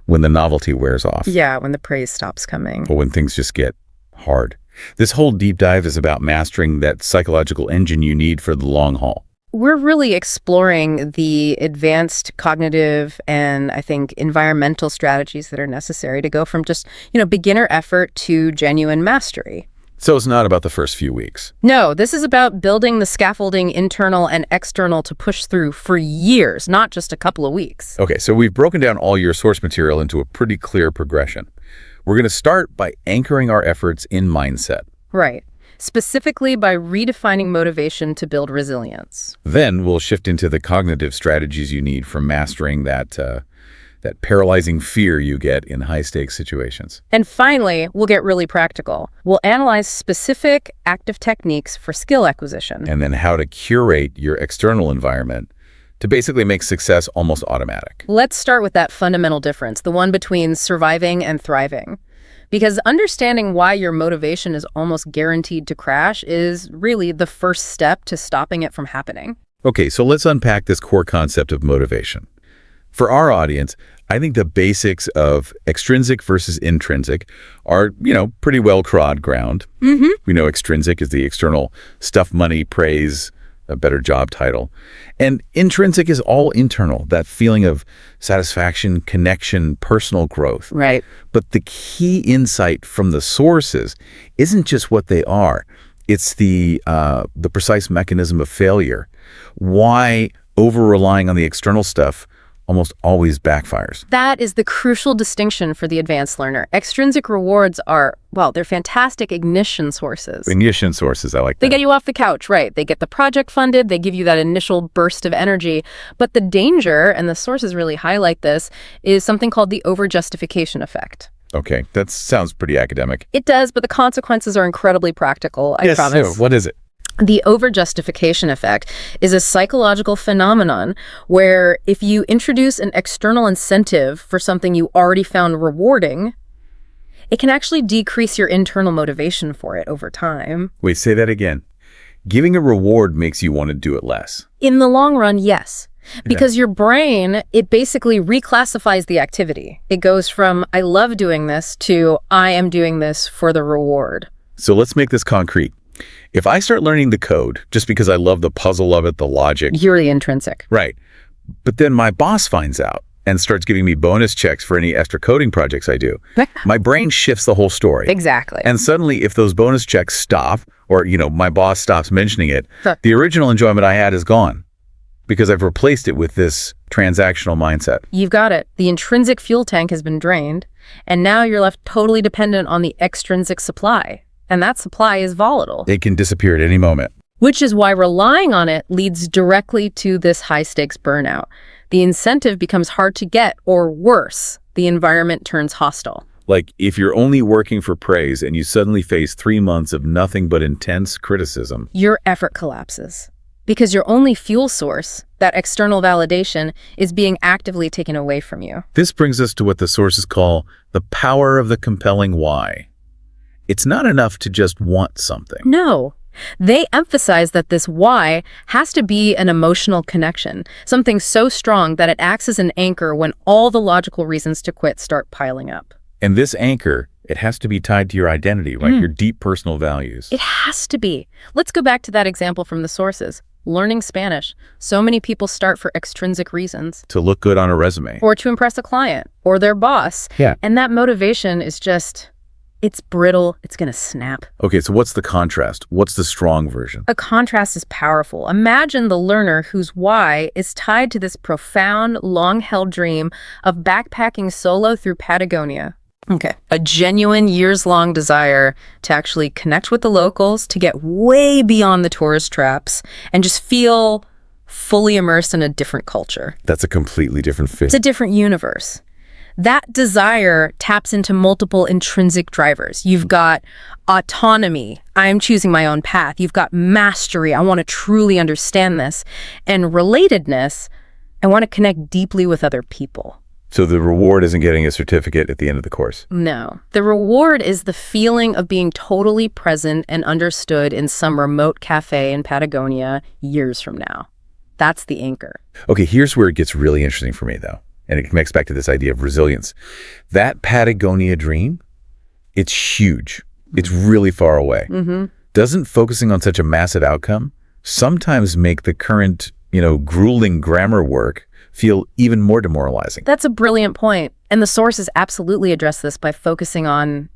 when the novelty wears off. Yeah, when the praise stops coming. Or when things just get hard. This whole deep dive is about mastering that psychological engine you need for the long haul. We're really exploring the advanced cognitive and, I think, environmental strategies that are necessary to go from just, beginner effort to genuine mastery. So it's not about the first few weeks. No, this is about building the scaffolding, internal and external, to push through for years, not just a couple of weeks. Okay, so we've broken down all your source material into a pretty clear progression. We're going to start by anchoring our efforts in mindset. Right. Specifically by redefining motivation to build resilience. Then we'll shift into the cognitive strategies you need for mastering that paralyzing fear you get in high-stakes situations. And finally, we'll get really practical. We'll analyze specific active techniques for skill acquisition. And then how to curate your external environment to basically make success almost automatic. Let's start with that fundamental difference, the one between surviving and thriving. Because understanding why your motivation is almost guaranteed to crash is really the first step to stopping it from happening. Okay, so let's unpack this core concept of motivation. For our audience, I think the basics of extrinsic versus intrinsic are, pretty well trod ground. We know extrinsic is the external stuff, money, praise, a better job title. And intrinsic is all internal, that feeling of satisfaction, connection, personal growth. Right. But the key insight from the sources isn't just what they are. It's the precise mechanism of failure. Why over-relying on the external stuff almost always backfires. That is the crucial distinction for the advanced learner. Extrinsic rewards are, they're fantastic ignition sources. Ignition sources, I like that. They get you off the couch, right? They get the project funded, they give you that initial burst of energy. But the danger, and the sources really highlight this, is something called the over-justification effect. Okay, that sounds pretty academic. It does, but the consequences are incredibly practical, I promise. So what is it? The over-justification effect is a psychological phenomenon where if you introduce an external incentive for something you already found rewarding, it can actually decrease your internal motivation for it over time. Wait, say that again. Giving a reward makes you want to do it less. In the long run, yes. Because your brain, it basically reclassifies the activity. It goes from, I love doing this, to I am doing this for the reward. So let's make this concrete. If I start learning the code just because I love the puzzle of it, the logic. You're the intrinsic. Right. But then my boss finds out and starts giving me bonus checks for any extra coding projects I do. My brain shifts the whole story. Exactly. And suddenly, if those bonus checks stop, or, my boss stops mentioning it, the original enjoyment I had is gone because I've replaced it with this transactional mindset. You've got it. The intrinsic fuel tank has been drained, and now you're left totally dependent on the extrinsic supply. And that supply is volatile. It can disappear at any moment. Which is why relying on it leads directly to this high-stakes burnout. The incentive becomes hard to get, or worse, the environment turns hostile. Like, if you're only working for praise and you suddenly face 3 months of nothing but intense criticism, your effort collapses. Because your only fuel source, that external validation, is being actively taken away from you. This brings us to what the sources call the power of the compelling why. It's not enough to just want something. No. They emphasize that this why has to be an emotional connection, something so strong that it acts as an anchor when all the logical reasons to quit start piling up. And this anchor, it has to be tied to your identity, right? Your deep personal values. It has to be. Let's go back to that example from the sources. Learning Spanish. So many people start for extrinsic reasons. To look good on a resume. Or to impress a client or their boss. Yeah. And that motivation is just, it's brittle. It's going to snap. Okay, so what's the contrast? What's the strong version? A contrast is powerful. Imagine the learner whose why is tied to this profound, long-held dream of backpacking solo through Patagonia. Okay. A genuine years-long desire to actually connect with the locals, to get way beyond the tourist traps, and just feel fully immersed in a different culture. That's a completely different fit. It's a different universe. That desire taps into multiple intrinsic drivers. You've got autonomy. I'm choosing my own path. You've got mastery. I want to truly understand this. And relatedness. I want to connect deeply with other people. So the reward isn't getting a certificate at the end of the course? No. The reward is the feeling of being totally present and understood in some remote cafe in Patagonia years from now. That's the anchor. Okay, here's where it gets really interesting for me, though. And it connects back to this idea of resilience. That Patagonia dream, it's huge. It's really far away. Doesn't focusing on such a massive outcome sometimes make the current, grueling grammar work feel even more demoralizing? That's a brilliant point. And the sources absolutely address this by focusing on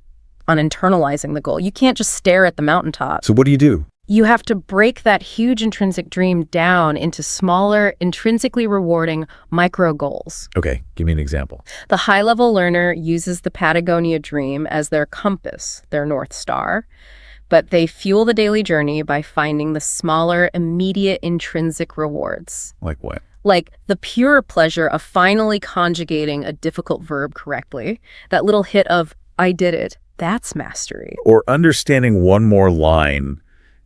internalizing the goal. You can't just stare at the mountaintop. So what do you do? You have to break that huge intrinsic dream down into smaller, intrinsically rewarding micro goals. Okay, give me an example. The high-level learner uses the Patagonia dream as their compass, their North Star, but they fuel the daily journey by finding the smaller, immediate intrinsic rewards. Like what? Like the pure pleasure of finally conjugating a difficult verb correctly. That little hit of, I did it. That's mastery. Or understanding one more line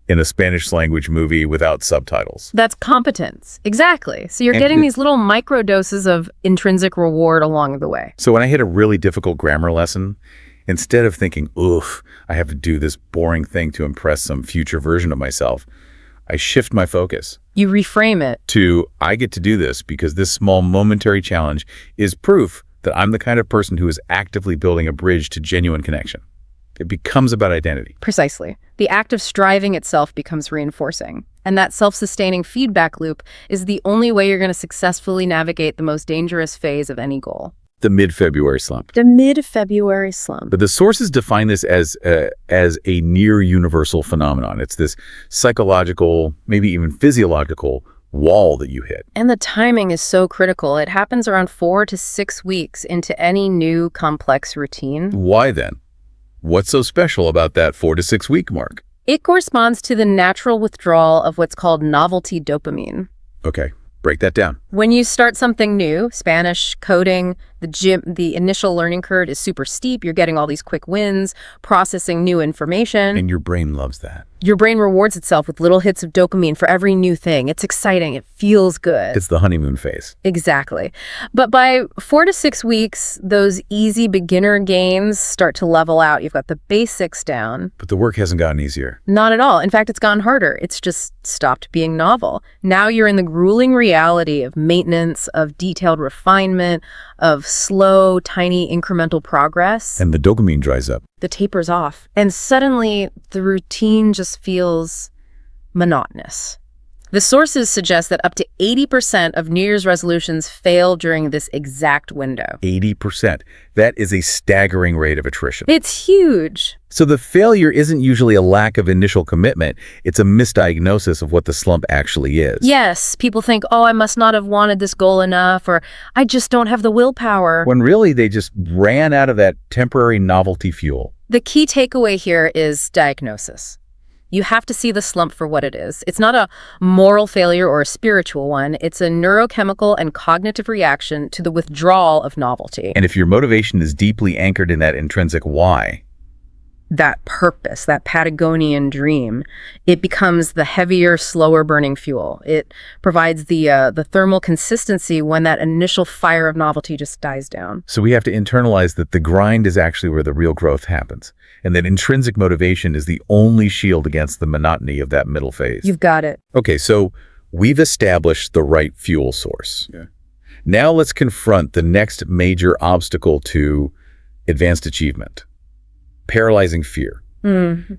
in a Spanish language movie without subtitles. That's competence. Exactly. So you're getting these little micro doses of intrinsic reward along the way. So when I hit a really difficult grammar lesson, instead of thinking, oof, I have to do this boring thing to impress some future version of myself, I shift my focus. You reframe it to, I get to do this because this small momentary challenge is proof that I'm the kind of person who is actively building a bridge to genuine connection. It becomes about identity. Precisely. The act of striving itself becomes reinforcing. And that self-sustaining feedback loop is the only way you're going to successfully navigate the most dangerous phase of any goal. The mid-February slump. The mid-February slump. But the sources define this as a near universal phenomenon. It's this psychological, maybe even physiological wall that you hit. And the timing is so critical. It happens around 4 to 6 weeks into any new complex routine. Why then? What's so special about that 4 to 6 week mark? It corresponds to the natural withdrawal of what's called novelty dopamine. Okay, break that down. When you start something new, Spanish, coding, the gym, the initial learning curve is super steep. You're getting all these quick wins, processing new information. And your brain loves that. Your brain rewards itself with little hits of dopamine for every new thing. It's exciting. It feels good. It's the honeymoon phase. Exactly. But by 4 to 6 weeks, those easy beginner gains start to level out. You've got the basics down. But the work hasn't gotten easier. Not at all. In fact, it's gotten harder. It's just stopped being novel. Now you're in the grueling reality of maintenance, of detailed refinement, of slow, tiny, incremental progress. And the dopamine dries up. The taper's off. And suddenly, the routine just feels monotonous. The sources suggest that up to 80% of New Year's resolutions fail during this exact window. 80%. That is a staggering rate of attrition. It's huge. So the failure isn't usually a lack of initial commitment. It's a misdiagnosis of what the slump actually is. Yes, people think, oh, I must not have wanted this goal enough, or I just don't have the willpower. When really they just ran out of that temporary novelty fuel. The key takeaway here is diagnosis. You have to see the slump for what it is. It's not a moral failure or a spiritual one. It's a neurochemical and cognitive reaction to the withdrawal of novelty. And if your motivation is deeply anchored in that intrinsic why, that purpose, that Patagonian dream, it becomes the heavier, slower burning fuel. It provides the thermal consistency when that initial fire of novelty just dies down. So we have to internalize that the grind is actually where the real growth happens, and that intrinsic motivation is the only shield against the monotony of that middle phase. You've got it. Okay, so we've established the right fuel source. Yeah. Now let's confront the next major obstacle to advanced achievement. Paralyzing fear.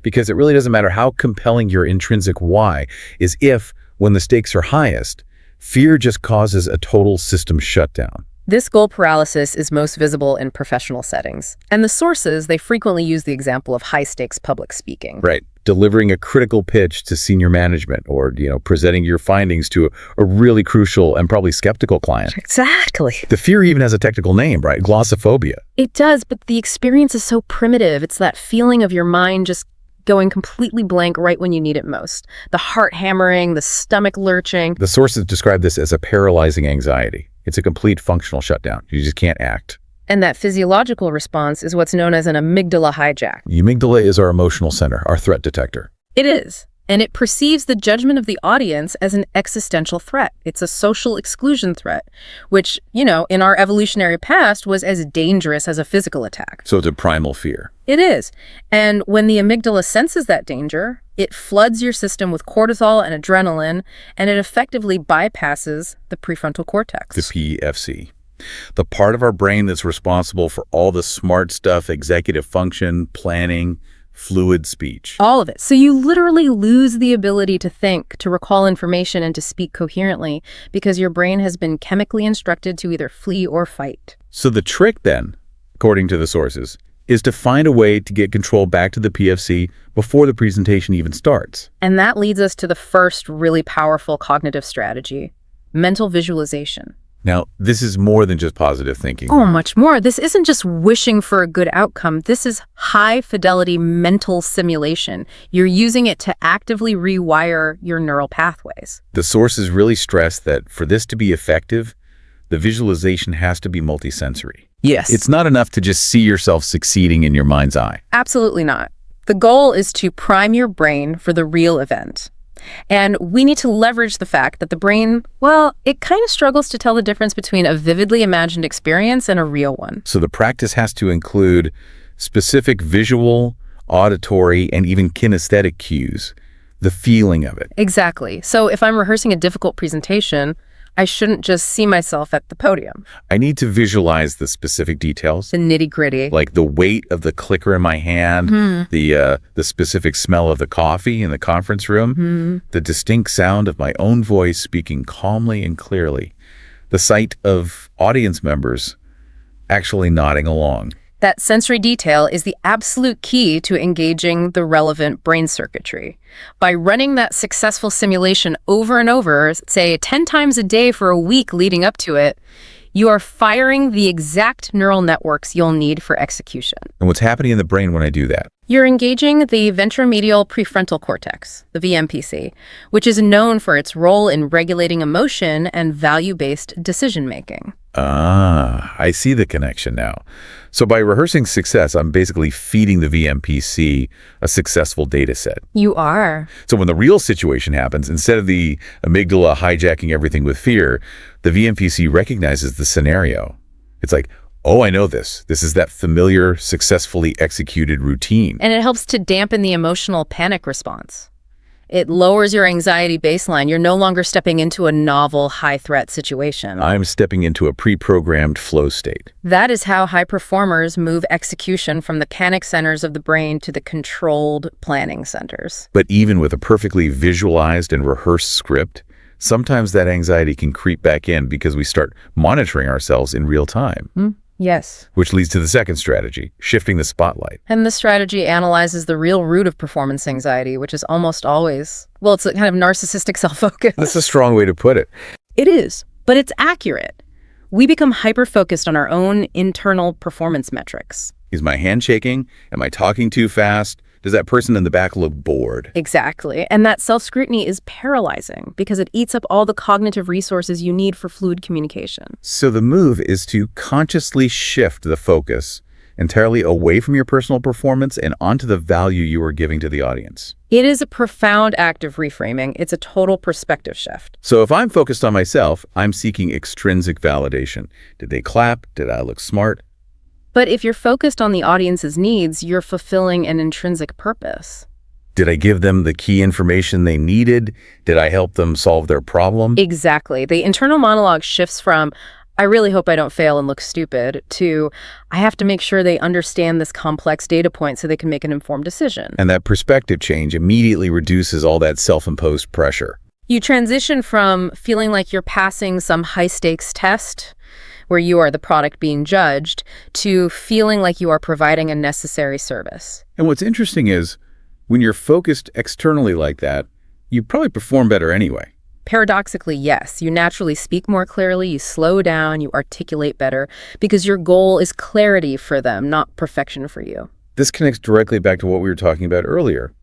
Because it really doesn't matter how compelling your intrinsic why is if, when the stakes are highest, fear just causes a total system shutdown. This goal paralysis is most visible in professional settings. And the sources, they frequently use the example of high-stakes public speaking. Right. Delivering a critical pitch to senior management or, presenting your findings to a really crucial and probably skeptical client. Exactly. The fear even has a technical name, right? Glossophobia. It does, but the experience is so primitive. It's that feeling of your mind just going completely blank right when you need it most. The heart hammering, the stomach lurching. The sources describe this as a paralyzing anxiety. It's a complete functional shutdown. You just can't act. And that physiological response is what's known as an amygdala hijack. The amygdala is our emotional center, our threat detector. It is. And it perceives the judgment of the audience as an existential threat. It's a social exclusion threat, which, in our evolutionary past was as dangerous as a physical attack. So it's a primal fear. It is. And when the amygdala senses that danger, it floods your system with cortisol and adrenaline, and it effectively bypasses the prefrontal cortex. The PFC. The part of our brain that's responsible for all the smart stuff, executive function, planning, fluid speech. All of it. So you literally lose the ability to think, to recall information, and to speak coherently because your brain has been chemically instructed to either flee or fight. So the trick then, according to the sources, is to find a way to get control back to the PFC before the presentation even starts. And that leads us to the first really powerful cognitive strategy, mental visualization. Now, this is more than just positive thinking. Oh, much more. This isn't just wishing for a good outcome. This is high-fidelity mental simulation. You're using it to actively rewire your neural pathways. The sources really stress that for this to be effective, the visualization has to be multisensory. Yes. It's not enough to just see yourself succeeding in your mind's eye. Absolutely not. The goal is to prime your brain for the real event. And we need to leverage the fact that the brain, it kind of struggles to tell the difference between a vividly imagined experience and a real one. So the practice has to include specific visual, auditory, and even kinesthetic cues, the feeling of it. Exactly. So if I'm rehearsing a difficult presentation, I shouldn't just see myself at the podium. I need to visualize the specific details. The nitty-gritty. Like the weight of the clicker in my hand, the specific smell of the coffee in the conference room, the distinct sound of my own voice speaking calmly and clearly, the sight of audience members actually nodding along. That sensory detail is the absolute key to engaging the relevant brain circuitry. By running that successful simulation over and over, say 10 times a day for a week leading up to it, you are firing the exact neural networks you'll need for execution. And what's happening in the brain when I do that? You're engaging the ventromedial prefrontal cortex, the VMPC, which is known for its role in regulating emotion and value-based decision-making. Ah, I see the connection now. So by rehearsing success, I'm basically feeding the VMPC a successful data set. You are. So when the real situation happens, instead of the amygdala hijacking everything with fear, the VMPC recognizes the scenario. It's like, oh, I know this. This is that familiar, successfully executed routine. And it helps to dampen the emotional panic response. It lowers your anxiety baseline. You're no longer stepping into a novel, high-threat situation. I'm stepping into a pre-programmed flow state. That is how high performers move execution from the panic centers of the brain to the controlled planning centers. But even with a perfectly visualized and rehearsed script, sometimes that anxiety can creep back in because we start monitoring ourselves in real time. Yes. Which leads to the second strategy, shifting the spotlight. And this strategy analyzes the real root of performance anxiety, which is almost always, well, it's a kind of narcissistic self-focus. That's a strong way to put it. It is, but it's accurate. We become hyper-focused on our own internal performance metrics. Is my hand shaking? Am I talking too fast? Does that person in the back look bored? Exactly. And that self-scrutiny is paralyzing because it eats up all the cognitive resources you need for fluid communication. So the move is to consciously shift the focus entirely away from your personal performance and onto the value you are giving to the audience. It is a profound act of reframing. It's a total perspective shift. So if I'm focused on myself, I'm seeking extrinsic validation. Did they clap? Did I look smart? But if you're focused on the audience's needs, you're fulfilling an intrinsic purpose. Did I give them the key information they needed? Did I help them solve their problem? Exactly. The internal monologue shifts from, I really hope I don't fail and look stupid, to, I have to make sure they understand this complex data point so they can make an informed decision. And that perspective change immediately reduces all that self-imposed pressure. You transition from feeling like you're passing some high-stakes test, where you are the product being judged, to feeling like you are providing a necessary service. And what's interesting is, when you're focused externally like that, you probably perform better anyway. Paradoxically, yes. You naturally speak more clearly, you slow down, you articulate better, because your goal is clarity for them, not perfection for you. This connects directly back to what we were talking about earlier.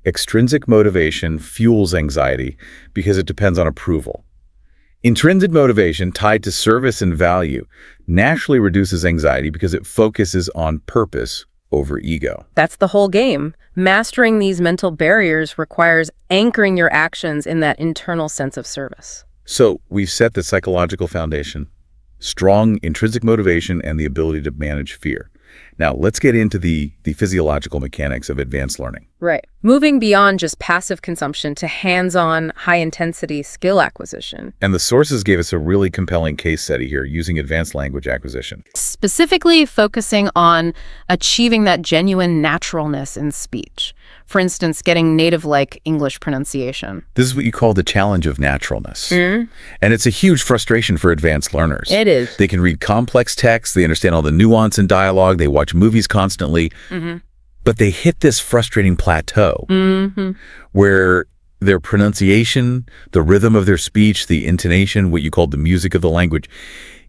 Extrinsic motivation fuels anxiety because it depends on approval. Intrinsic motivation, tied to service and value, naturally reduces anxiety because it focuses on purpose over ego. That's the whole game. Mastering these mental barriers requires anchoring your actions in that internal sense of service. So we've set the psychological foundation, strong intrinsic motivation, and the ability to manage fear. Now, let's get into the physiological mechanics of advanced learning. Right. Moving beyond just passive consumption to hands-on, high-intensity skill acquisition. And the sources gave us a really compelling case study here using advanced language acquisition. Specifically focusing on achieving that genuine naturalness in speech. For instance, getting native-like English pronunciation. This is what you call the challenge of naturalness. And it's a huge frustration for advanced learners. It is. They can read complex texts, they understand all the nuance in dialogue, they watch movies constantly, but they hit this frustrating plateau where their pronunciation, the rhythm of their speech, the intonation, what you call the music of the language,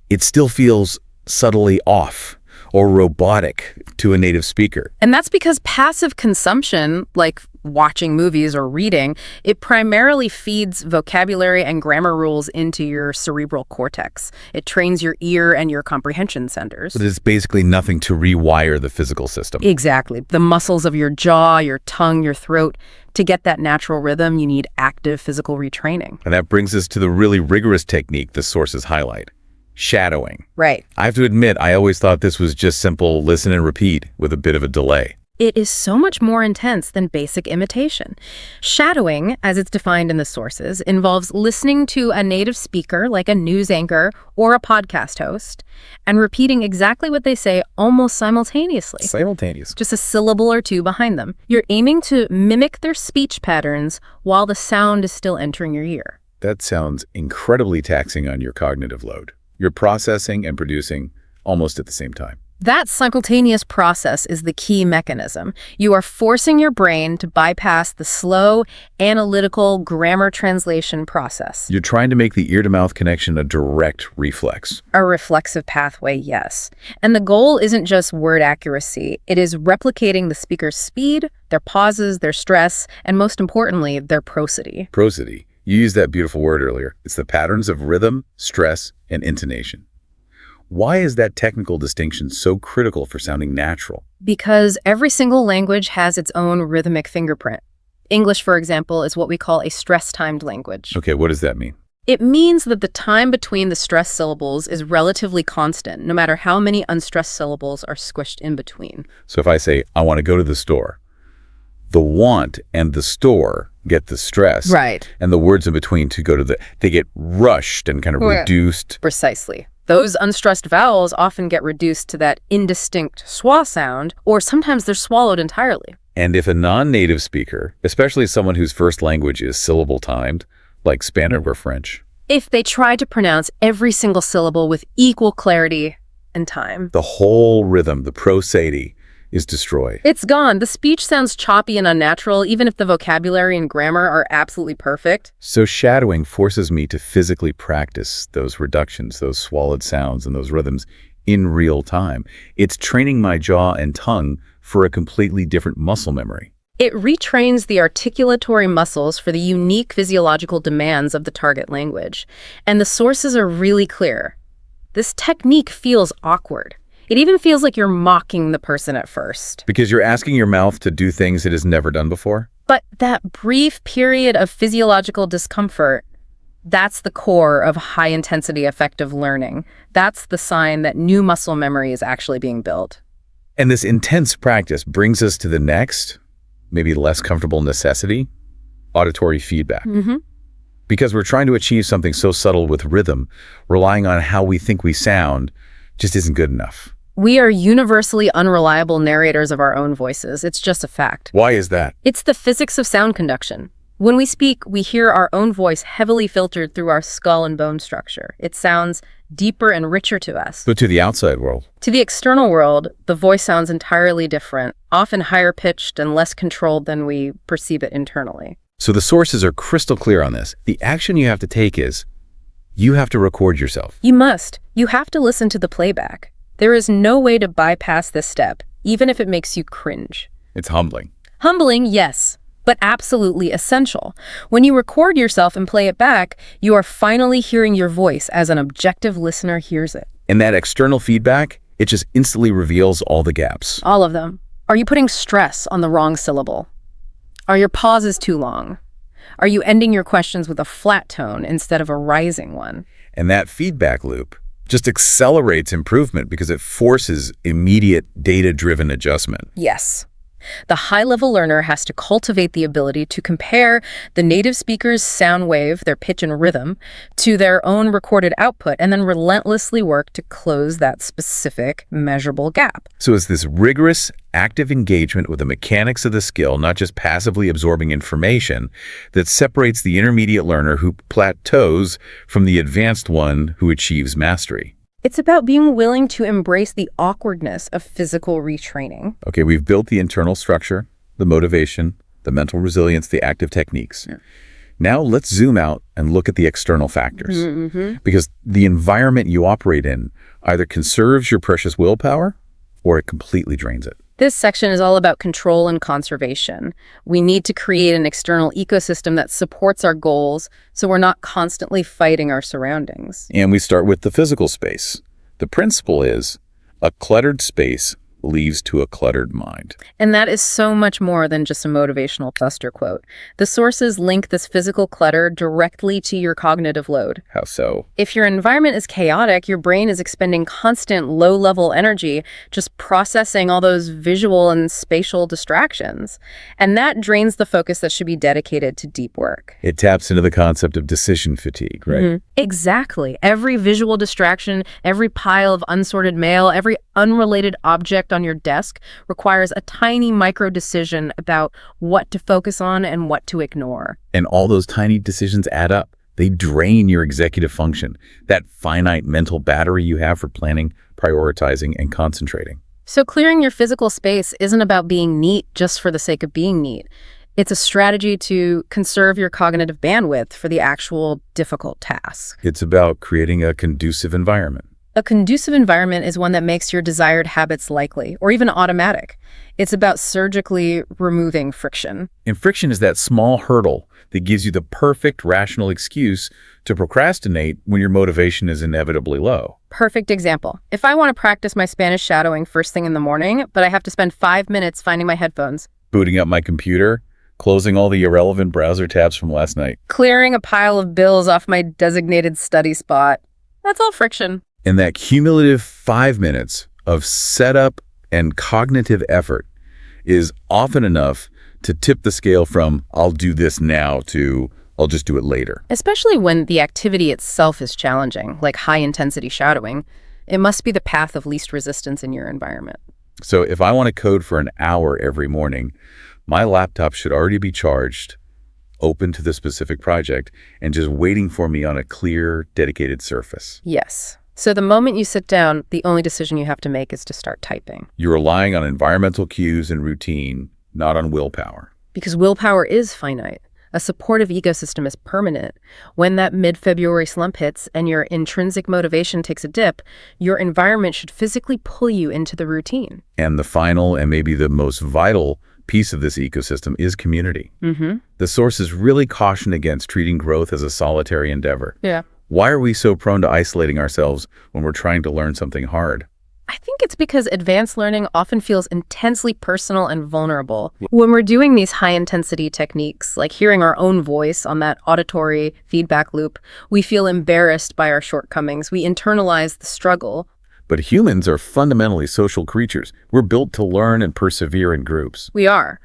it still feels subtly off or robotic to a native speaker. And that's because passive consumption, like watching movies or reading, it primarily feeds vocabulary and grammar rules into your cerebral cortex. It trains your ear and your comprehension centers. But it's basically nothing to rewire the physical system. Exactly. The muscles of your jaw, your tongue, your throat. To get that natural rhythm, you need active physical retraining. And that brings us to the really rigorous technique the sources highlight. Shadowing. Right. I have to admit, I always thought this was just simple listen and repeat with a bit of a delay. It is so much more intense than basic imitation. Shadowing, as it's defined in the sources, involves listening to a native speaker, like a news anchor or a podcast host, and repeating exactly what they say almost simultaneously. Just a syllable or two behind them. You're aiming to mimic their speech patterns while the sound is still entering your ear. That sounds incredibly taxing on your cognitive load. You're processing and producing almost at the same time. That simultaneous process is the key mechanism. You are forcing your brain to bypass the slow, analytical grammar translation process. You're trying to make the ear-to-mouth connection a direct reflex. A reflexive pathway, yes. And the goal isn't just word accuracy. It is replicating the speaker's speed, their pauses, their stress, and most importantly, their prosody. Prosody. You used that beautiful word earlier. It's the patterns of rhythm, stress, and intonation. Why is that technical distinction so critical for sounding natural? Because every single language has its own rhythmic fingerprint. English, for example, is what we call a stress-timed language. Okay, what does that mean? It means that the time between the stressed syllables is relatively constant, no matter how many unstressed syllables are squished in between. So if I say, I want to go to the store, the want and the store get the stress. Right. And the words in between they get rushed and kind of reduced. Precisely. Those unstressed vowels often get reduced to that indistinct schwa sound, or sometimes they're swallowed entirely. And if a non-native speaker, especially someone whose first language is syllable timed, like Spanish or French, if they try to pronounce every single syllable with equal clarity and time, the whole rhythm, the prosody, is destroyed. It's gone. The speech sounds choppy and unnatural, even if the vocabulary and grammar are absolutely perfect. So shadowing forces me to physically practice those reductions, those swallowed sounds, and those rhythms in real time. It's training my jaw and tongue for a completely different muscle memory. It retrains the articulatory muscles for the unique physiological demands of the target language. And the sources are really clear. This technique feels awkward. It even feels like you're mocking the person at first. Because you're asking your mouth to do things it has never done before? But that brief period of physiological discomfort, that's the core of high-intensity effective learning. That's the sign that new muscle memory is actually being built. And this intense practice brings us to the next, maybe less comfortable necessity, auditory feedback. Because we're trying to achieve something so subtle with rhythm, relying on how we think we sound just isn't good enough. We are universally unreliable narrators of our own voices. It's just a fact. Why is that? It's the physics of sound conduction. When we speak, we hear our own voice heavily filtered through our skull and bone structure. It sounds deeper and richer to us. But to the outside world? To the external world, the voice sounds entirely different, often higher pitched and less controlled than we perceive it internally. So the sources are crystal clear on this. The action you have to take is, you have to record yourself. You must. You have to listen to the playback. There is no way to bypass this step, even if it makes you cringe. It's humbling. Humbling, yes, but absolutely essential. When you record yourself and play it back, you are finally hearing your voice as an objective listener hears it. And that external feedback, it just instantly reveals all the gaps. All of them. Are you putting stress on the wrong syllable? Are your pauses too long? Are you ending your questions with a flat tone instead of a rising one? And that feedback loop just accelerates improvement because it forces immediate data-driven adjustment. Yes. The high-level learner has to cultivate the ability to compare the native speaker's sound wave, their pitch and rhythm, to their own recorded output, and then relentlessly work to close that specific, measurable gap. So it's this rigorous, active engagement with the mechanics of the skill, not just passively absorbing information, that separates the intermediate learner who plateaus from the advanced one who achieves mastery. It's about being willing to embrace the awkwardness of physical retraining. Okay, we've built the internal structure, the motivation, the mental resilience, the active techniques. Yeah. Now let's zoom out and look at the external factors. Because the environment you operate in either conserves your precious willpower or it completely drains it. This section is all about control and conservation. We need to create an external ecosystem that supports our goals so we're not constantly fighting our surroundings. And we start with the physical space. The principle is a cluttered space leads to a cluttered mind. And that is so much more than just a motivational cluster quote. The sources link this physical clutter directly to your cognitive load. How so? If your environment is chaotic, your brain is expending constant low-level energy just processing all those visual and spatial distractions. And that drains the focus that should be dedicated to deep work. It taps into the concept of decision fatigue, right? Exactly. Every visual distraction, every pile of unsorted mail, every unrelated object on your desk requires a tiny micro decision about what to focus on and what to ignore. And all those tiny decisions add up. They drain your executive function, that finite mental battery you have for planning, prioritizing, and concentrating. So clearing your physical space isn't about being neat just for the sake of being neat. It's a strategy to conserve your cognitive bandwidth for the actual difficult task. It's about creating a conducive environment. A conducive environment is one that makes your desired habits likely, or even automatic. It's about surgically removing friction. And friction is that small hurdle that gives you the perfect rational excuse to procrastinate when your motivation is inevitably low. Perfect example. If I want to practice my Spanish shadowing first thing in the morning, but I have to spend 5 minutes finding my headphones, booting up my computer, closing all the irrelevant browser tabs from last night, clearing a pile of bills off my designated study spot, that's all friction. And that cumulative 5 minutes of setup and cognitive effort is often enough to tip the scale from I'll do this now to I'll just do it later. Especially when the activity itself is challenging, like high-intensity shadowing, it must be the path of least resistance in your environment. So if I want to code for an hour every morning, my laptop should already be charged, open to the specific project, and just waiting for me on a clear, dedicated surface. Yes. So the moment you sit down, the only decision you have to make is to start typing. You're relying on environmental cues and routine, not on willpower. Because willpower is finite. A supportive ecosystem is permanent. When that mid-February slump hits and your intrinsic motivation takes a dip, your environment should physically pull you into the routine. And the final and maybe the most vital piece of this ecosystem is community. The sources really caution against treating growth as a solitary endeavor. Yeah. Why are we so prone to isolating ourselves when we're trying to learn something hard? I think it's because advanced learning often feels intensely personal and vulnerable. When we're doing these high-intensity techniques, like hearing our own voice on that auditory feedback loop, we feel embarrassed by our shortcomings. We internalize the struggle. But humans are fundamentally social creatures. We're built to learn and persevere in groups. We are.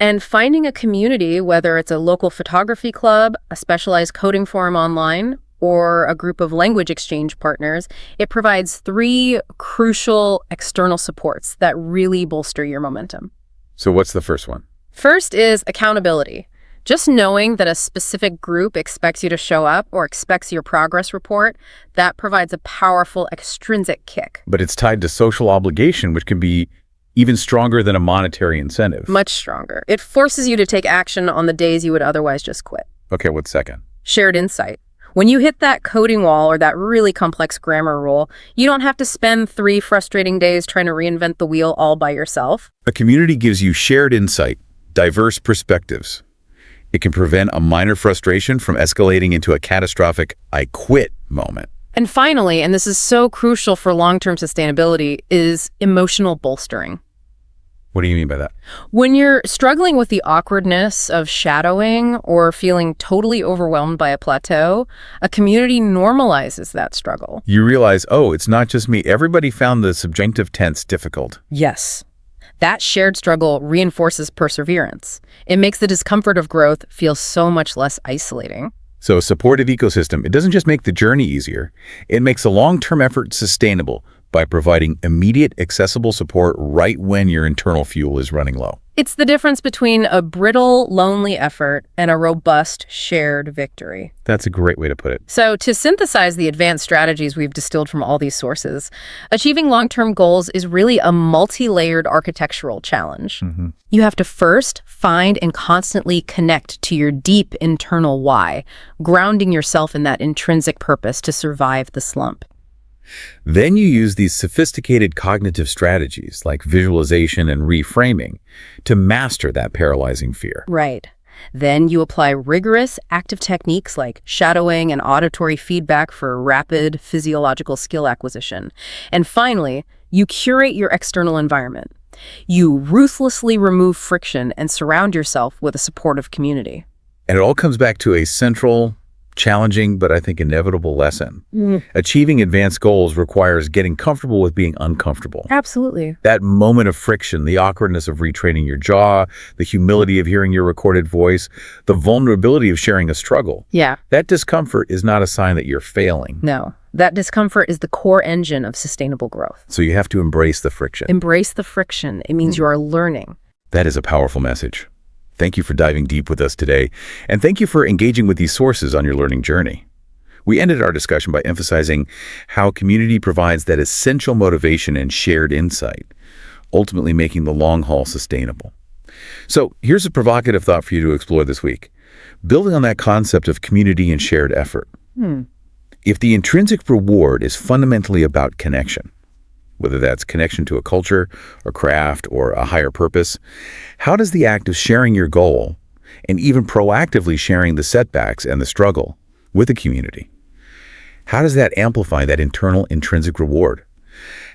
And finding a community, whether it's a local photography club, a specialized coding forum online, or a group of language exchange partners, it provides 3 crucial external supports that really bolster your momentum. So what's the first one? First is accountability. Just knowing that a specific group expects you to show up or expects your progress report, that provides a powerful extrinsic kick. But it's tied to social obligation, which can be even stronger than a monetary incentive. Much stronger. It forces you to take action on the days you would otherwise just quit. Okay, what's second? Shared insight. When you hit that coding wall or that really complex grammar rule, you don't have to spend 3 frustrating days trying to reinvent the wheel all by yourself. A community gives you shared insight, diverse perspectives. It can prevent a minor frustration from escalating into a catastrophic "I quit" moment. And finally, and this is so crucial for long-term sustainability, is emotional bolstering. What do you mean by that? When you're struggling with the awkwardness of shadowing or feeling totally overwhelmed by a plateau, a community normalizes that struggle. You realize, oh, it's not just me. Everybody found the subjunctive tense difficult. Yes. That shared struggle reinforces perseverance. It makes the discomfort of growth feel so much less isolating. So a supportive ecosystem, it doesn't just make the journey easier. It makes a long-term effort sustainable by providing immediate, accessible support right when your internal fuel is running low. It's the difference between a brittle, lonely effort and a robust, shared victory. That's a great way to put it. So to synthesize the advanced strategies we've distilled from all these sources, achieving long-term goals is really a multi-layered architectural challenge. You have to first find and constantly connect to your deep internal why, grounding yourself in that intrinsic purpose to survive the slump. Then you use these sophisticated cognitive strategies like visualization and reframing to master that paralyzing fear. Right. Then you apply rigorous active techniques like shadowing and auditory feedback for rapid physiological skill acquisition. And finally, you curate your external environment. You ruthlessly remove friction and surround yourself with a supportive community. And it all comes back to a central, challenging, but I think inevitable lesson. Achieving advanced goals requires getting comfortable with being uncomfortable. Absolutely. That moment of friction, the awkwardness of retraining your jaw, the humility of hearing your recorded voice, the vulnerability of sharing a struggle. Yeah. That discomfort is not a sign that you're failing. No. That discomfort is the core engine of sustainable growth. So you have to embrace the friction. Embrace the friction. It means you are learning. That is a powerful message. Thank you for diving deep with us today, and thank you for engaging with these sources on your learning journey. We ended our discussion by emphasizing how community provides that essential motivation and shared insight, ultimately making the long haul sustainable. So here's a provocative thought for you to explore this week. Building on that concept of community and shared effort. If the intrinsic reward is fundamentally about connection, whether that's connection to a culture, or craft, or a higher purpose, how does the act of sharing your goal, and even proactively sharing the setbacks and the struggle with a community, how does that amplify that internal intrinsic reward?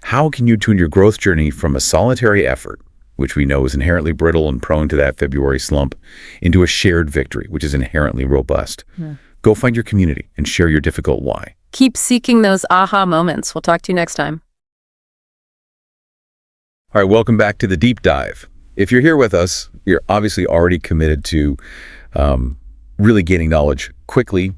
How can you tune your growth journey from a solitary effort, which we know is inherently brittle and prone to that February slump, into a shared victory, which is inherently robust? Go find your community and share your difficult why. Keep seeking those aha moments. We'll talk to you next time. All right, welcome back to The Deep Dive. If you're here with us, you're obviously already committed to really gaining knowledge quickly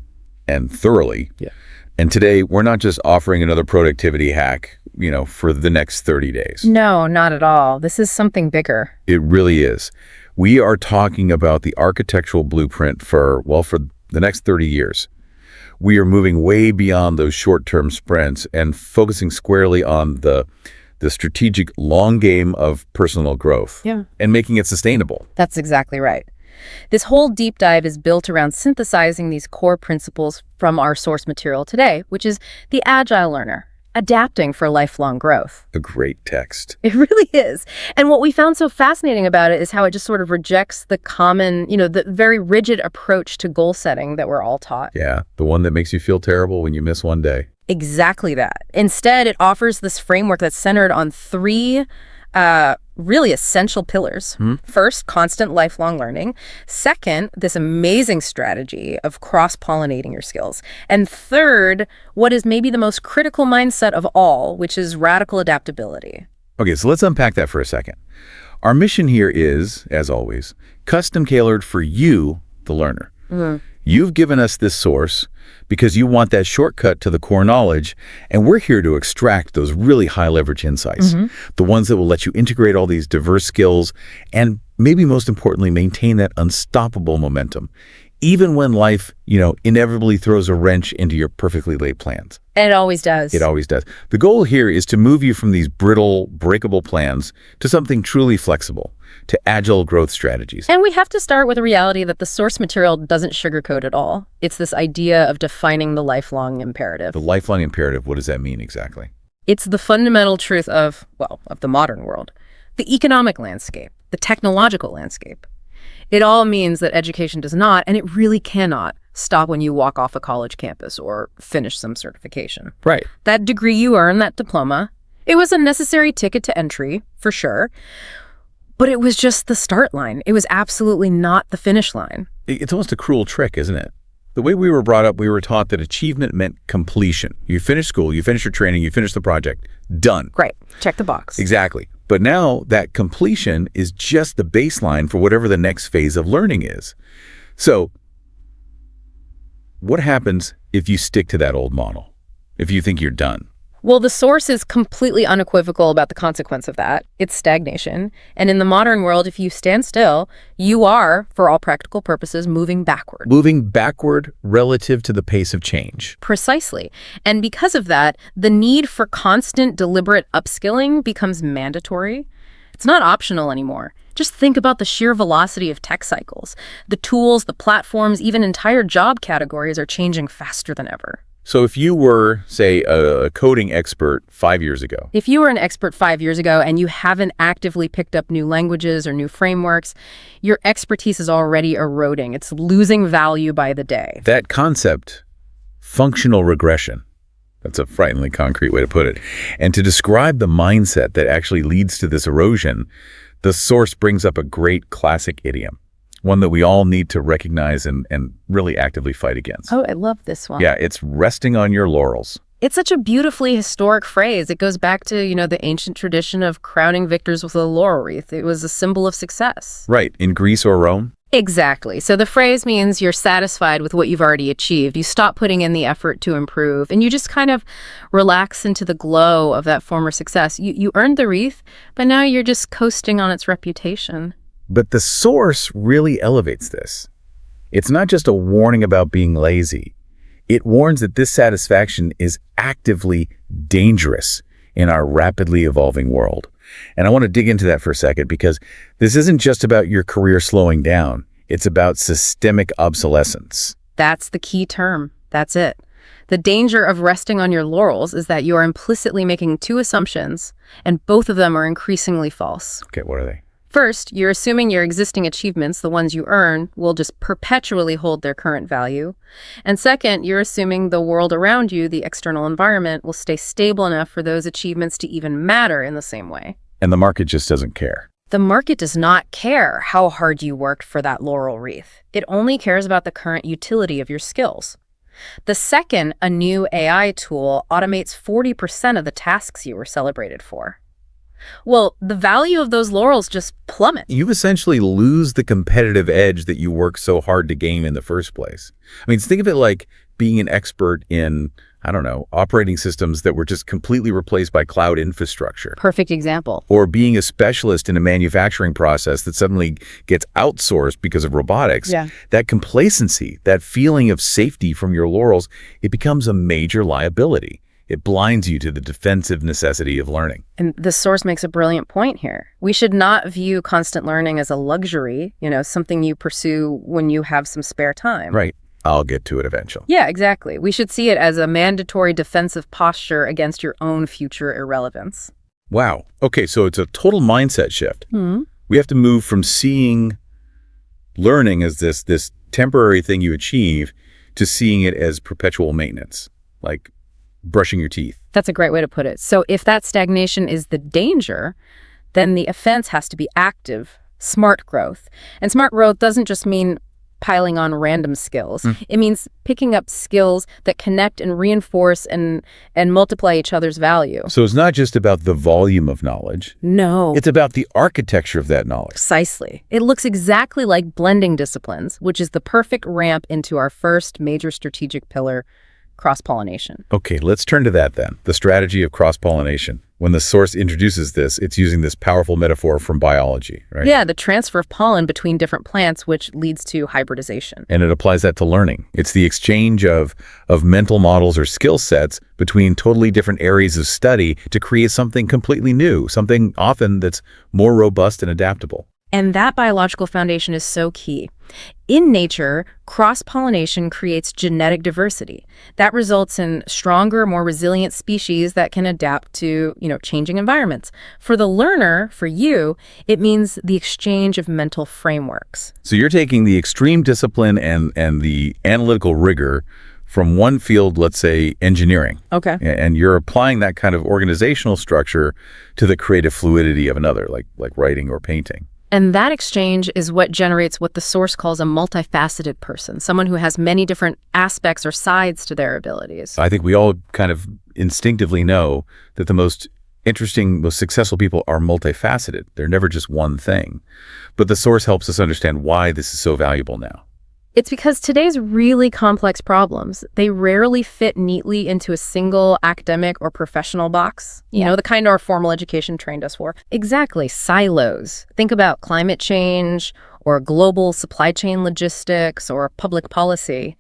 and thoroughly. Yeah. And today, we're not just offering another productivity hack, for the next 30 days. No, not at all. This is something bigger. It really is. We are talking about the architectural blueprint for the next 30 years. We are moving way beyond those short-term sprints and focusing squarely on the strategic long game of personal growth. Yeah. And making it sustainable. That's exactly right. This whole deep dive is built around synthesizing these core principles from our source material today, which is the Agile learner, adapting for lifelong growth. A great text. It really is. And what we found so fascinating about it is how it just sort of rejects the common, the very rigid approach to goal setting that we're all taught. Yeah, the one that makes you feel terrible when you miss one day. Exactly that. Instead, it offers this framework that's centered on three really essential pillars. First, constant lifelong learning. Second, this amazing strategy of cross-pollinating your skills. And third, what is maybe the most critical mindset of all, which is radical adaptability. Okay, so let's unpack that for a second. Our mission here is, as always, custom-tailored for you, the learner. You've given us this source because you want that shortcut to the core knowledge, and we're here to extract those really high-leverage insights, the ones that will let you integrate all these diverse skills and, maybe most importantly, maintain that unstoppable momentum, even when life, inevitably throws a wrench into your perfectly laid plans. And it always does. It always does. The goal here is to move you from these brittle, breakable plans to something truly flexible, to agile growth strategies. And we have to start with the reality that the source material doesn't sugarcoat at all. It's this idea of defining the lifelong imperative. The lifelong imperative, what does that mean exactly? It's the fundamental truth of the modern world, the economic landscape, the technological landscape. It all means that education does not, and it really cannot, stop when you walk off a college campus or finish some certification. Right. That degree you earn, that diploma, it was a necessary ticket to entry, for sure. But it was just the start line. It was absolutely not the finish line. It's almost a cruel trick, isn't it? The way we were brought up, we were taught that achievement meant completion. You finish school, you finish your training, you finish the project. Done. Great. Check the box. Exactly. But now that completion is just the baseline for whatever the next phase of learning is. So what happens if you stick to that old model? If you think you're done? Well, the source is completely unequivocal about the consequence of that. It's stagnation. And in the modern world, if you stand still, you are, for all practical purposes, moving backward. Moving backward relative to the pace of change. Precisely. And because of that, the need for constant, deliberate upskilling becomes mandatory. It's not optional anymore. Just think about the sheer velocity of tech cycles. The tools, the platforms, even entire job categories are changing faster than ever. So if you were, say, a coding expert 5 years ago. If you were an expert 5 years ago and you haven't actively picked up new languages or new frameworks, your expertise is already eroding. It's losing value by the day. That concept, functional regression, that's a frighteningly concrete way to put it. And to describe the mindset that actually leads to this erosion, the source brings up a great classic idiom. One that we all need to recognize and really actively fight against. Oh, I love this one. Yeah, it's resting on your laurels. It's such a beautifully historic phrase. It goes back to, the ancient tradition of crowning victors with a laurel wreath. It was a symbol of success. Right, in Greece or Rome. Exactly. So the phrase means you're satisfied with what you've already achieved. You stop putting in the effort to improve, and you just kind of relax into the glow of that former success. You earned the wreath, but now you're just coasting on its reputation. But the source really elevates this. It's not just a warning about being lazy. It warns that this satisfaction is actively dangerous in our rapidly evolving world. And I want to dig into that for a second, because this isn't just about your career slowing down. It's about systemic obsolescence. That's the key term. That's it. The danger of resting on your laurels is that you are implicitly making two assumptions, and both of them are increasingly false. Okay, what are they? First, you're assuming your existing achievements, the ones you earn, will just perpetually hold their current value. And second, you're assuming the world around you, the external environment, will stay stable enough for those achievements to even matter in the same way. And the market just doesn't care. The market does not care how hard you worked for that laurel wreath. It only cares about the current utility of your skills. The second, a new AI tool automates 40% of the tasks you were celebrated for. Well, the value of those laurels just plummets. You essentially lose the competitive edge that you worked so hard to gain in the first place. I mean, think of it like being an expert in, I don't know, operating systems that were just completely replaced by cloud infrastructure. Perfect example. Or being a specialist in a manufacturing process that suddenly gets outsourced because of robotics. Yeah. That complacency, that feeling of safety from your laurels, it becomes a major liability. It blinds you to the defensive necessity of learning. And the source makes a brilliant point here. We should not view constant learning as a luxury, something you pursue when you have some spare time. Right. I'll get to it eventually. Yeah, exactly. We should see it as a mandatory defensive posture against your own future irrelevance. Wow. Okay, so it's a total mindset shift. Mm-hmm. We have to move from seeing learning as this temporary thing you achieve to seeing it as perpetual maintenance, like brushing your teeth. That's a great way to put it. So if that stagnation is the danger, then the offense has to be active, smart growth. And smart growth doesn't just mean piling on random skills. It means picking up skills that connect and reinforce and multiply each other's value. So it's not just about the volume of knowledge. No. It's about the architecture of that knowledge. Precisely. It looks exactly like blending disciplines, which is the perfect ramp into our first major strategic pillar, cross-pollination. Okay, let's turn to that then, the strategy of cross-pollination. When the source introduces this, it's using this powerful metaphor from biology, right? Yeah, the transfer of pollen between different plants, which leads to hybridization. And it applies that to learning. It's the exchange of mental models or skill sets between totally different areas of study to create something completely new, something often that's more robust and adaptable. And that biological foundation is so key. In nature, cross-pollination creates genetic diversity. That results in stronger, more resilient species that can adapt to, changing environments. For the learner, for you, it means the exchange of mental frameworks. So you're taking the extreme discipline and the analytical rigor from one field, let's say engineering. Okay. And you're applying that kind of organizational structure to the creative fluidity of another, like writing or painting. And that exchange is what generates what the source calls a multifaceted person, someone who has many different aspects or sides to their abilities. I think we all kind of instinctively know that the most interesting, most successful people are multifaceted. They're never just one thing. But the source helps us understand why this is so valuable now. It's because today's really complex problems, they rarely fit neatly into a single academic or professional box. The kind our formal education trained us for. Exactly, silos. Think about climate change or global supply chain logistics or public policy.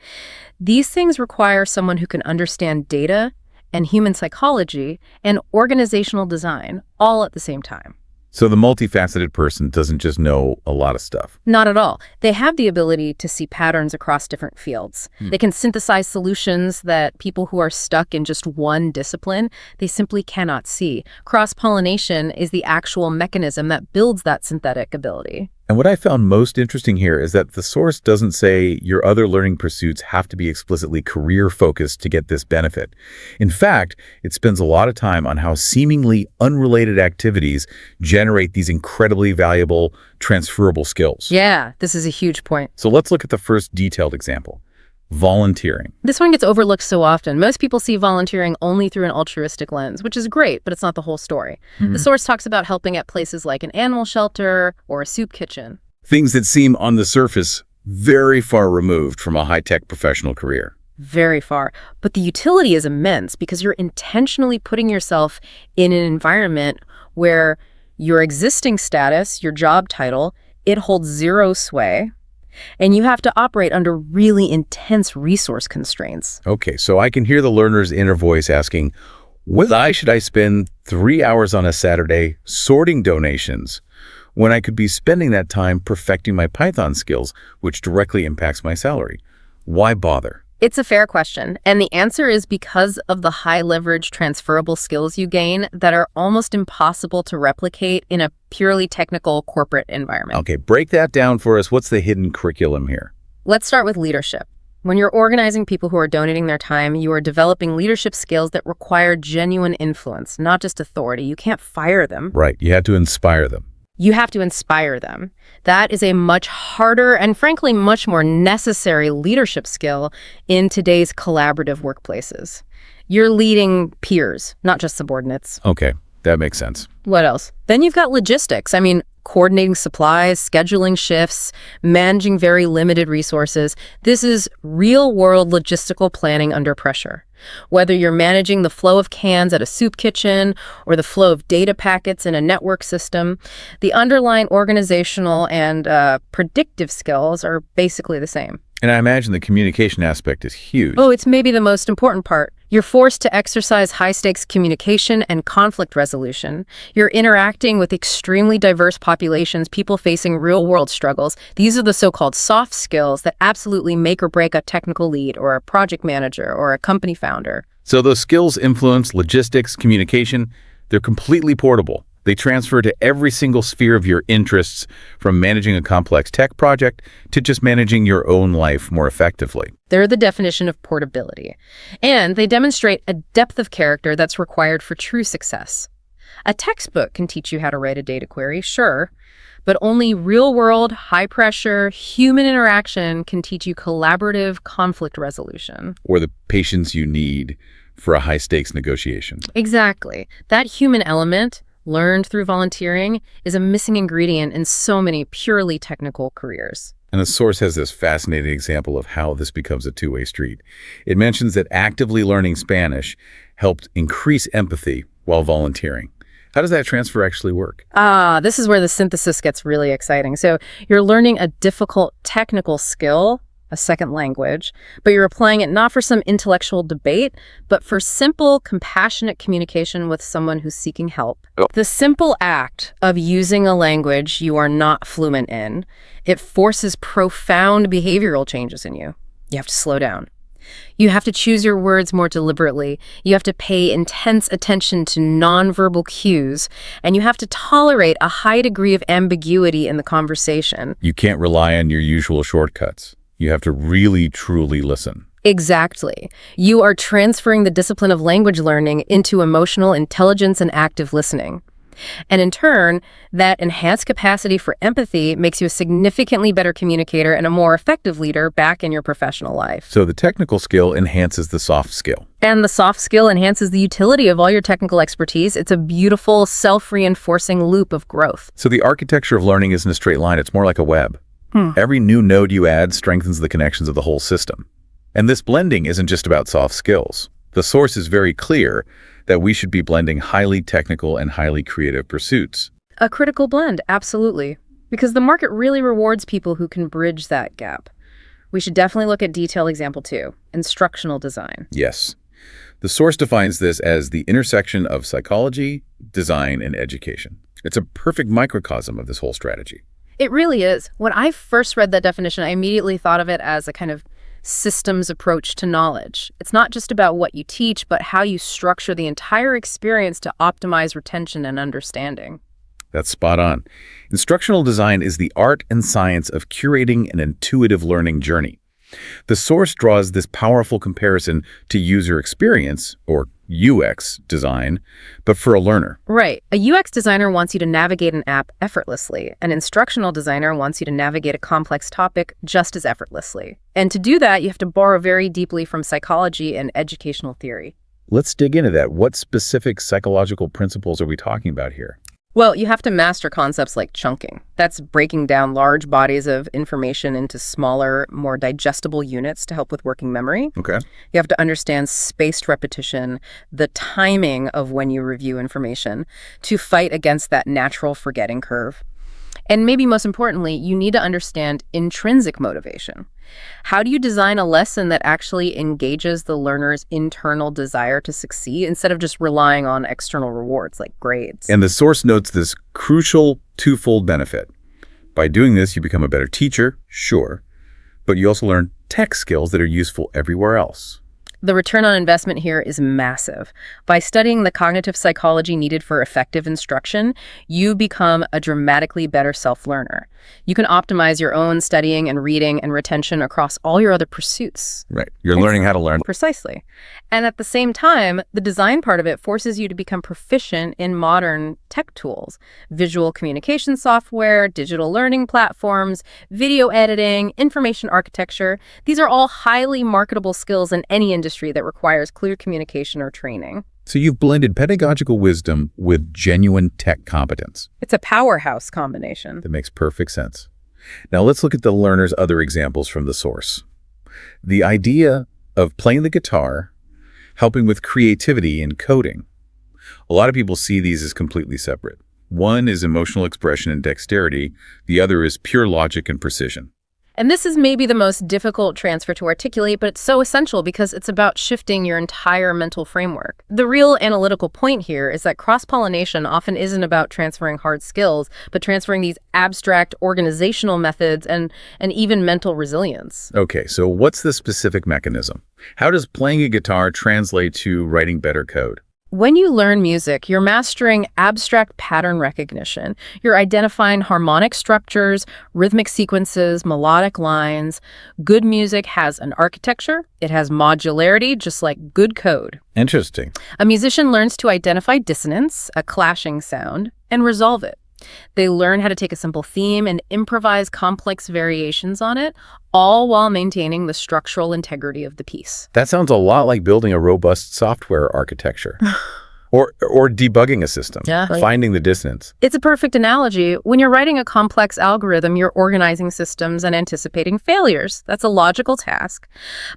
These things require someone who can understand data and human psychology and organizational design all at the same time. So the multifaceted person doesn't just know a lot of stuff. Not at all. They have the ability to see patterns across different fields. They can synthesize solutions that people who are stuck in just one discipline, they simply cannot see. Cross-pollination is the actual mechanism that builds that synthetic ability. And what I found most interesting here is that the source doesn't say your other learning pursuits have to be explicitly career-focused to get this benefit. In fact, it spends a lot of time on how seemingly unrelated activities generate these incredibly valuable, transferable skills. Yeah, this is a huge point. So let's look at the first detailed example. Volunteering. This one gets overlooked so often. Most people see volunteering only through an altruistic lens, which is great, but it's not the whole story. The source talks about helping at places like an animal shelter or a soup kitchen. Things that seem on the surface very far removed from a high-tech professional career. Very far. But the utility is immense because you're intentionally putting yourself in an environment where your existing status, your job title, it holds zero sway. And you have to operate under really intense resource constraints. Okay, so I can hear the learner's inner voice asking, why should I spend 3 hours on a Saturday sorting donations when I could be spending that time perfecting my Python skills, which directly impacts my salary? Why bother? It's a fair question, and the answer is because of the high-leverage transferable skills you gain that are almost impossible to replicate in a purely technical corporate environment. Okay, break that down for us. What's the hidden curriculum here? Let's start with leadership. When you're organizing people who are donating their time, you are developing leadership skills that require genuine influence, not just authority. You can't fire them. Right, you have to inspire them. You have to inspire them. That is a much harder and frankly much more necessary leadership skill in today's collaborative workplaces. You're leading peers, not just subordinates. Okay, That makes sense. What else? Then you've got logistics. I mean, coordinating supplies, scheduling shifts, managing very limited resources. This is real-world logistical planning under pressure. Whether you're managing the flow of cans at a soup kitchen or the flow of data packets in a network system, the underlying organizational and predictive skills are basically the same. And I imagine the communication aspect is huge. Oh, it's maybe the most important part. You're forced to exercise high-stakes communication and conflict resolution. You're interacting with extremely diverse populations, people facing real-world struggles. These are the so-called soft skills that absolutely make or break a technical lead or a project manager or a company founder. So those skills influence logistics, communication. They're completely portable. They transfer to every single sphere of your interests, from managing a complex tech project to just managing your own life more effectively. They're the definition of portability. And they demonstrate a depth of character that's required for true success. A textbook can teach you how to write a data query, sure, but only real-world, high-pressure, human interaction can teach you collaborative conflict resolution. Or the patience you need for a high-stakes negotiation. Exactly. That human element, learned through volunteering, is a missing ingredient in so many purely technical careers. And the source has this fascinating example of how this becomes a two-way street. It mentions that actively learning Spanish helped increase empathy while volunteering. How does that transfer actually work? This is where the synthesis gets really exciting. So you're learning a difficult technical skill, a second language, but you're applying it not for some intellectual debate, but for simple, compassionate communication with someone who's seeking help. The simple act of using a language you are not fluent in, it forces profound behavioral changes in you. You have to slow down. You have to choose your words more deliberately. You have to pay intense attention to nonverbal cues, and you have to tolerate a high degree of ambiguity in the conversation. You can't rely on your usual shortcuts. You have to really, truly listen. Exactly. You are transferring the discipline of language learning into emotional intelligence and active listening. And in turn, that enhanced capacity for empathy makes you a significantly better communicator and a more effective leader back in your professional life. So the technical skill enhances the soft skill. And the soft skill enhances the utility of all your technical expertise. It's a beautiful, self-reinforcing loop of growth. So the architecture of learning isn't a straight line. It's more like a web. Every new node you add strengthens the connections of the whole system. And this blending isn't just about soft skills. The source is very clear that we should be blending highly technical and highly creative pursuits. A critical blend, absolutely. Because the market really rewards people who can bridge that gap. We should definitely look at detail example 2, instructional design. Yes. The source defines this as the intersection of psychology, design, and education. It's a perfect microcosm of this whole strategy. It really is. When I first read that definition, I immediately thought of it as a kind of systems approach to knowledge. It's not just about what you teach, but how you structure the entire experience to optimize retention and understanding. That's spot on. Instructional design is the art and science of curating an intuitive learning journey. The source draws this powerful comparison to user experience, or UX design, but for a learner. Right. A UX designer wants you to navigate an app effortlessly. An instructional designer wants you to navigate a complex topic just as effortlessly. And to do that, you have to borrow very deeply from psychology and educational theory. Let's dig into that. What specific psychological principles are we talking about here? Well, you have to master concepts like chunking. That's breaking down large bodies of information into smaller, more digestible units to help with working memory. Okay. You have to understand spaced repetition, the timing of when you review information, to fight against that natural forgetting curve. And maybe most importantly, you need to understand intrinsic motivation. How do you design a lesson that actually engages the learner's internal desire to succeed instead of just relying on external rewards like grades? And the source notes this crucial twofold benefit. By doing this, you become a better teacher, sure, but you also learn tech skills that are useful everywhere else. The return on investment here is massive. By studying the cognitive psychology needed for effective instruction, you become a dramatically better self-learner. You can optimize your own studying and reading and retention across all your other pursuits. Right. You're learning how to learn. Precisely. And at the same time, the design part of it forces you to become proficient in modern tech tools, visual communication software, digital learning platforms, video editing, information architecture. These are all highly marketable skills in any industry industry that requires clear communication or training. So you've blended pedagogical wisdom with genuine tech competence. It's a powerhouse combination. That makes perfect sense. Now let's look at the learner's other examples from the source. The idea of playing the guitar, helping with creativity and coding. A lot of people see these as completely separate. One is emotional expression and dexterity. The other is pure logic and precision. And this is maybe the most difficult transfer to articulate, but it's so essential because it's about shifting your entire mental framework. The real analytical point here is that cross-pollination often isn't about transferring hard skills, but transferring these abstract organizational methods and even mental resilience. Okay, so what's the specific mechanism? How does playing a guitar translate to writing better code? When you learn music, you're mastering abstract pattern recognition. You're identifying harmonic structures, rhythmic sequences, melodic lines. Good music has an architecture. It has modularity, just like good code. Interesting. A musician learns to identify dissonance, a clashing sound, and resolve it. They learn how to take a simple theme and improvise complex variations on it, all while maintaining the structural integrity of the piece. That sounds a lot like building a robust software architecture. Or debugging a system, finding the dissonance. It's a perfect analogy. When you're writing a complex algorithm, you're organizing systems and anticipating failures. That's a logical task.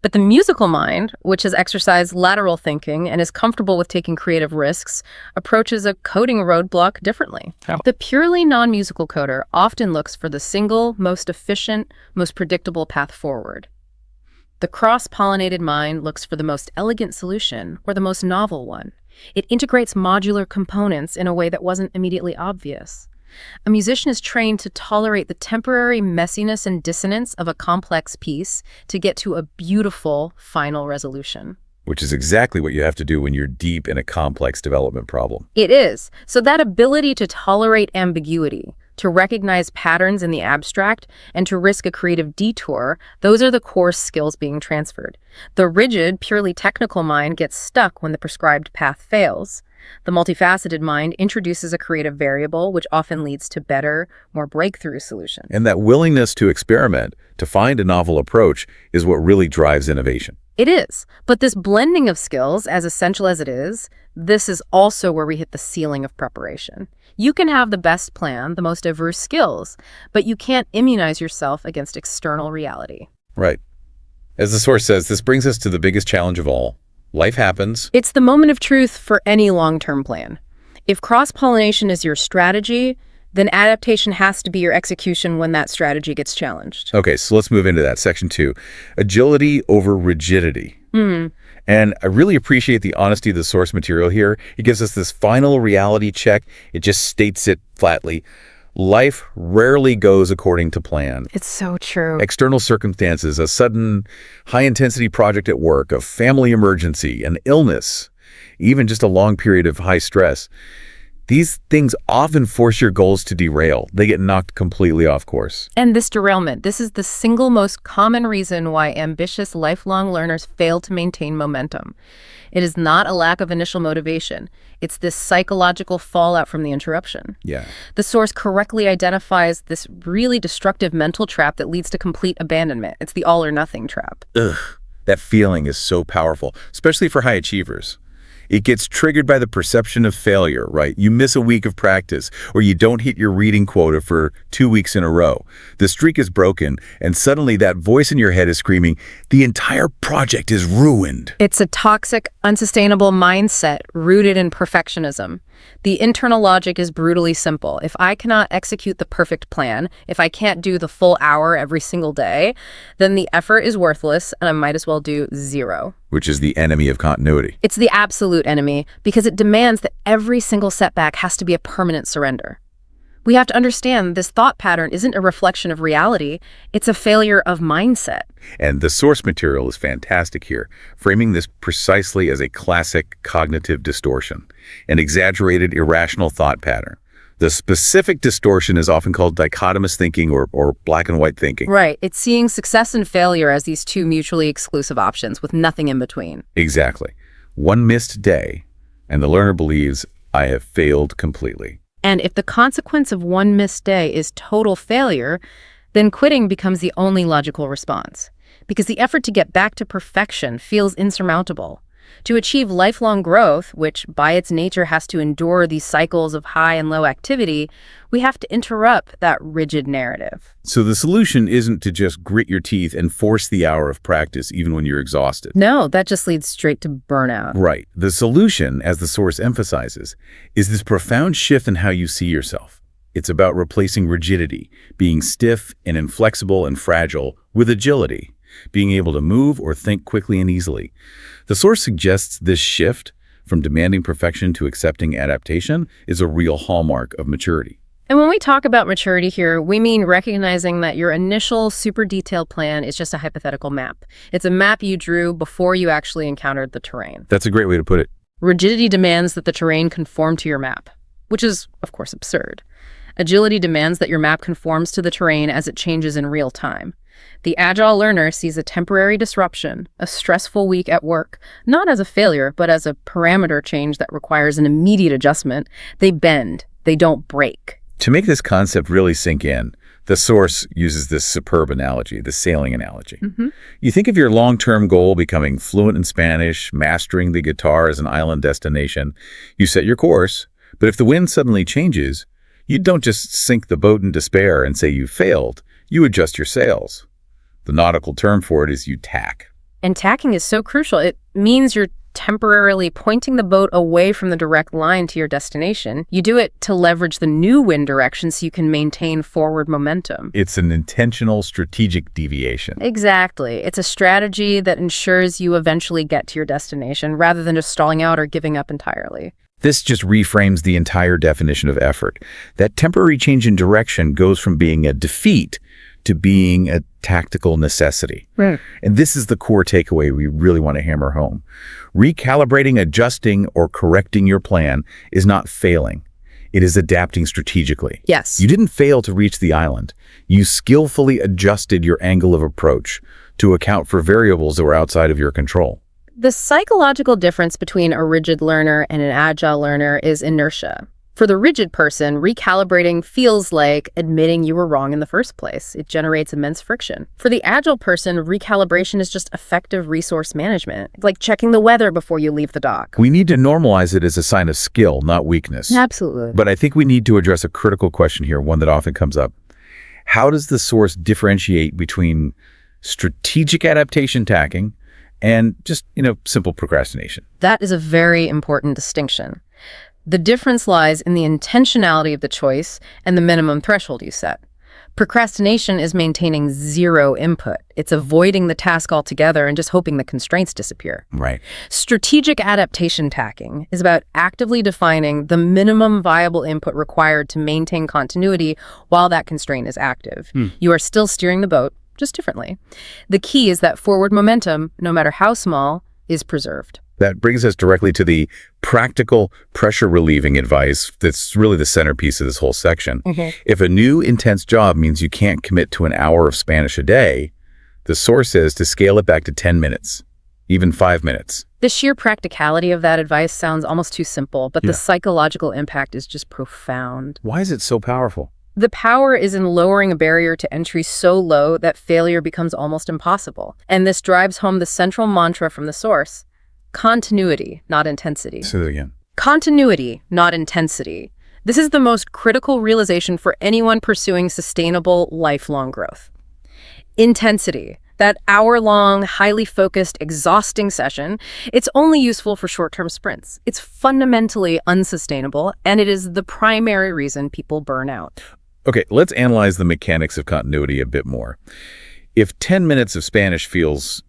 But the musical mind, which has exercised lateral thinking and is comfortable with taking creative risks, approaches a coding roadblock differently. How? The purely non-musical coder often looks for the single, most efficient, most predictable path forward. The cross-pollinated mind looks for the most elegant solution or the most novel one. It integrates modular components in a way that wasn't immediately obvious. A musician is trained to tolerate the temporary messiness and dissonance of a complex piece to get to a beautiful final resolution. Which is exactly what you have to do when you're deep in a complex development problem. It is. So that ability to tolerate ambiguity, to recognize patterns in the abstract, and to risk a creative detour, those are the core skills being transferred. The rigid, purely technical mind gets stuck when the prescribed path fails. The multifaceted mind introduces a creative variable, which often leads to better, more breakthrough solutions. And that willingness to experiment, to find a novel approach, is what really drives innovation. It is. But this blending of skills, as essential as it is, this is also where we hit the ceiling of preparation. You can have the best plan, the most diverse skills, but you can't immunize yourself against external reality. Right. As the source says, this brings us to the biggest challenge of all. Life happens. It's the moment of truth for any long-term plan. If cross-pollination is your strategy, then adaptation has to be your execution when that strategy gets challenged. Okay, so let's move into that. Section 2, agility over rigidity. And I really appreciate the honesty of the source material here. It gives us this final reality check. It just states it flatly. Life rarely goes according to plan. It's so true. External circumstances, a sudden high-intensity project at work, a family emergency, an illness, even just a long period of high stress. These things often force your goals to derail. They get knocked completely off course. And this derailment, this is the single most common reason why ambitious lifelong learners fail to maintain momentum. It is not a lack of initial motivation. It's this psychological fallout from the interruption. Yeah. The source correctly identifies this really destructive mental trap that leads to complete abandonment. It's the all or nothing trap. Ugh, that feeling is so powerful, especially for high achievers. It gets triggered by the perception of failure, right? You miss a week of practice, or you don't hit your reading quota for 2 weeks in a row. The streak is broken, and suddenly that voice in your head is screaming, the entire project is ruined. It's a toxic, unsustainable mindset rooted in perfectionism. The internal logic is brutally simple. If I cannot execute the perfect plan, if I can't do the full hour every single day, then the effort is worthless and I might as well do zero. Which is the enemy of continuity. It's the absolute enemy because it demands that every single setback has to be a permanent surrender. We have to understand this thought pattern isn't a reflection of reality, it's a failure of mindset. And the source material is fantastic here, framing this precisely as a classic cognitive distortion, an exaggerated, irrational thought pattern. The specific distortion is often called dichotomous thinking or black and white thinking. Right. It's seeing success and failure as these two mutually exclusive options with nothing in between. Exactly. One missed day, and the learner believes, I have failed completely. And if the consequence of one missed day is total failure, then quitting becomes the only logical response, because the effort to get back to perfection feels insurmountable. To achieve lifelong growth, which by its nature has to endure these cycles of high and low activity, we have to interrupt that rigid narrative. So the solution isn't to just grit your teeth and force the hour of practice even when you're exhausted. No, that just leads straight to burnout. Right. The solution, as the source emphasizes, is this profound shift in how you see yourself. It's about replacing rigidity, being stiff and inflexible and fragile, with agility, being able to move or think quickly and easily. The source suggests this shift from demanding perfection to accepting adaptation is a real hallmark of maturity. And when we talk about maturity here, we mean recognizing that your initial super detailed plan is just a hypothetical map. It's a map you drew before you actually encountered the terrain. That's a great way to put it. Rigidity demands that the terrain conform to your map, which is, of course, absurd. Agility demands that your map conforms to the terrain as it changes in real time. The Agile learner sees a temporary disruption, a stressful week at work, not as a failure, but as a parameter change that requires an immediate adjustment. They bend, they don't break. To make this concept really sink in, the source uses this superb analogy, the sailing analogy. You think of your long-term goal becoming fluent in Spanish, mastering the guitar as an island destination. You set your course, but if the wind suddenly changes, you don't just sink the boat in despair and say you failed. You adjust your sails. The nautical term for it is you tack. And tacking is so crucial. It means you're temporarily pointing the boat away from the direct line to your destination. You do it to leverage the new wind direction so you can maintain forward momentum. It's an intentional strategic deviation. Exactly. It's a strategy that ensures you eventually get to your destination rather than just stalling out or giving up entirely. This just reframes the entire definition of effort. That temporary change in direction goes from being a defeat to being a tactical necessity. Right. And this is the core takeaway we really want to hammer home. Recalibrating, adjusting, or correcting your plan is not failing. It is adapting strategically. Yes. You didn't fail to reach the island. You skillfully adjusted your angle of approach to account for variables that were outside of your control. The psychological difference between a rigid learner and an agile learner is inertia. For the rigid person, recalibrating feels like admitting you were wrong in the first place. It generates immense friction. For the agile person, recalibration is just effective resource management. It's like checking the weather before you leave the dock. We need to normalize it as a sign of skill, not weakness. Absolutely. But I think we need to address a critical question here, one that often comes up. How does the source differentiate between strategic adaptation tacking and just, simple procrastination? That is a very important distinction. The difference lies in the intentionality of the choice and the minimum threshold you set. Procrastination is maintaining zero input. It's avoiding the task altogether and just hoping the constraints disappear. Right. Strategic adaptation tacking is about actively defining the minimum viable input required to maintain continuity while that constraint is active. You are still steering the boat, just differently. The key is that forward momentum, no matter how small, is preserved. That brings us directly to the practical pressure-relieving advice that's really the centerpiece of this whole section. If a new intense job means you can't commit to an hour of Spanish a day, the source says to scale it back to 10 minutes, even 5 minutes. The sheer practicality of that advice sounds almost too simple, but the psychological impact is just profound. Why is it so powerful? The power is in lowering a barrier to entry so low that failure becomes almost impossible. And this drives home the central mantra from the source: continuity, not intensity. Say that again. Continuity, not intensity. This is the most critical realization for anyone pursuing sustainable, lifelong growth. Intensity, that hour-long, highly focused, exhausting session, it's only useful for short-term sprints. It's fundamentally unsustainable, and it is the primary reason people burn out. Okay, let's analyze the mechanics of continuity a bit more. If 10 minutes of Spanish feels,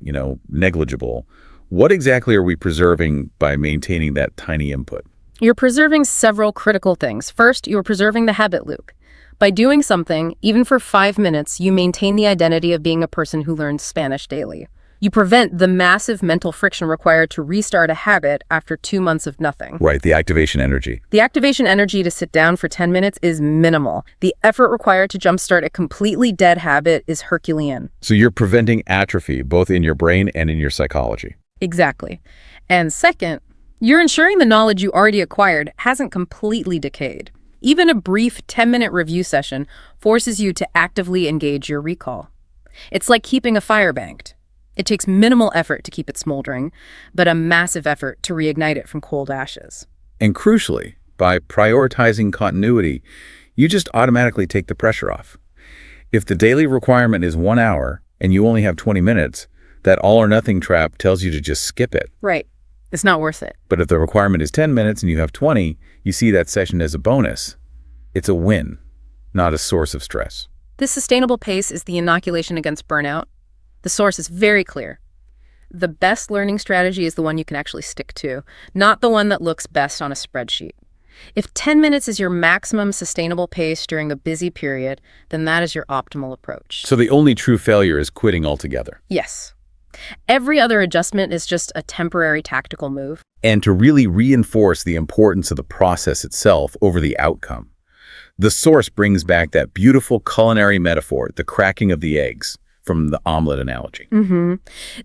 negligible, what exactly are we preserving by maintaining that tiny input? You're preserving several critical things. First, you're preserving the habit loop. By doing something, even for 5 minutes, you maintain the identity of being a person who learns Spanish daily. You prevent the massive mental friction required to restart a habit after 2 months of nothing. Right, the activation energy. The activation energy to sit down for 10 minutes is minimal. The effort required to jumpstart a completely dead habit is Herculean. So you're preventing atrophy, both in your brain and in your psychology. Exactly. And second, you're ensuring the knowledge you already acquired hasn't completely decayed. Even a brief 10-minute review session forces you to actively engage your recall. It's like keeping a fire banked. It takes minimal effort to keep it smoldering, but a massive effort to reignite it from cold ashes. And crucially, by prioritizing continuity, you just automatically take the pressure off. If the daily requirement is 1 hour and you only have 20 minutes, that all or nothing trap tells you to just skip it. Right. It's not worth it. But if the requirement is 10 minutes and you have 20, you see that session as a bonus. It's a win, not a source of stress. This sustainable pace is the inoculation against burnout. The source is very clear. The best learning strategy is the one you can actually stick to, not the one that looks best on a spreadsheet. If 10 minutes is your maximum sustainable pace during a busy period, then that is your optimal approach. So the only true failure is quitting altogether. Yes. Every other adjustment is just a temporary tactical move. And to really reinforce the importance of the process itself over the outcome, the source brings back that beautiful culinary metaphor, the cracking of the eggs, from the omelet analogy.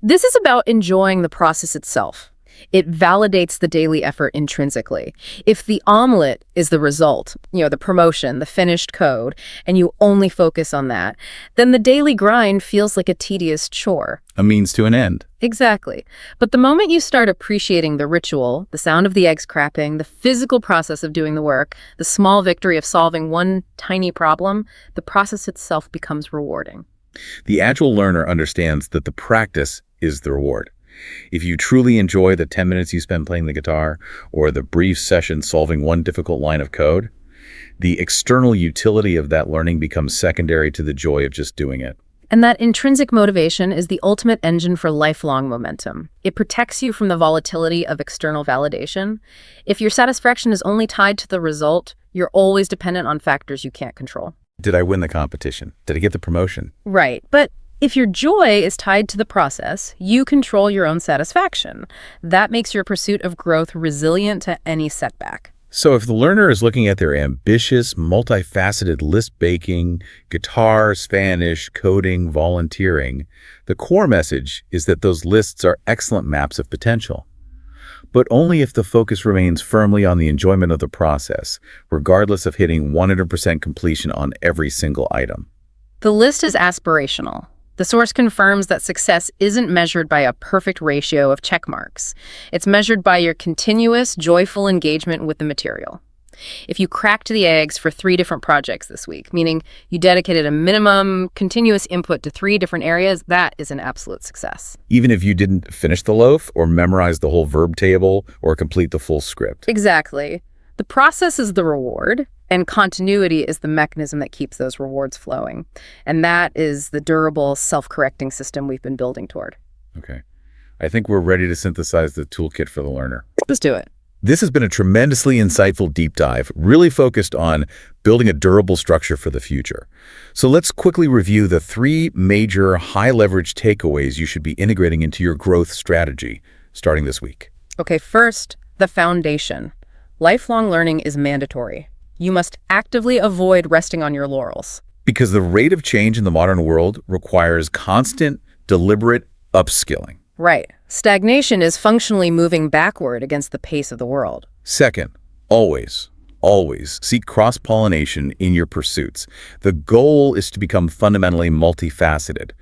This is about enjoying the process itself. It validates the daily effort intrinsically. If the omelet is the result, the promotion, the finished code, and you only focus on that, then the daily grind feels like a tedious chore. A means to an end. Exactly. But the moment you start appreciating the ritual, the sound of the eggs cracking, the physical process of doing the work, the small victory of solving one tiny problem, the process itself becomes rewarding. The Agile learner understands that the practice is the reward. If you truly enjoy the 10 minutes you spend playing the guitar or the brief session solving one difficult line of code, the external utility of that learning becomes secondary to the joy of just doing it. And that intrinsic motivation is the ultimate engine for lifelong momentum. It protects you from the volatility of external validation. If your satisfaction is only tied to the result, you're always dependent on factors you can't control. Did I win the competition? Did I get the promotion? Right. But if your joy is tied to the process, you control your own satisfaction. That makes your pursuit of growth resilient to any setback. So if the learner is looking at their ambitious, multifaceted list baking, guitar, Spanish, coding, volunteering, the core message is that those lists are excellent maps of potential. But only if the focus remains firmly on the enjoyment of the process, regardless of hitting 100% completion on every single item. The list is aspirational. The source confirms that success isn't measured by a perfect ratio of check marks. It's measured by your continuous, joyful engagement with the material. If you cracked the eggs for 3 different projects this week, meaning you dedicated a minimum continuous input to 3 different areas, that is an absolute success. Even if you didn't finish the loaf or memorize the whole verb table or complete the full script. Exactly. The process is the reward, and continuity is the mechanism that keeps those rewards flowing. And that is the durable, self-correcting system we've been building toward. Okay. I think we're ready to synthesize the toolkit for the learner. Let's do it. This has been a tremendously insightful deep dive, really focused on building a durable structure for the future. So let's quickly review the 3 major high-leverage takeaways you should be integrating into your growth strategy starting this week. Okay, first, the foundation. Lifelong learning is mandatory. You must actively avoid resting on your laurels. Because the rate of change in the modern world requires constant, deliberate upskilling. Right. Stagnation is functionally moving backward against the pace of the world. Second, always seek cross-pollination in your pursuits. The goal is to become fundamentally multifaceted.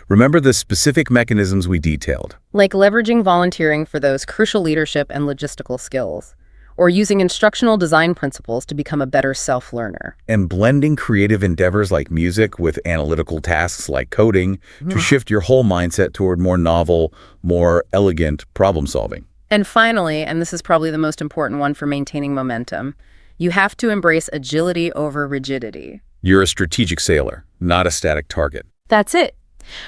Remember the specific mechanisms we detailed. Like leveraging volunteering for those crucial leadership and logistical skills, or using instructional design principles to become a better self-learner. And blending creative endeavors like music with analytical tasks like coding to shift your whole mindset toward more novel, more elegant problem solving. And finally, and this is probably the most important one for maintaining momentum, you have to embrace agility over rigidity. You're a strategic sailor, not a static target. That's it.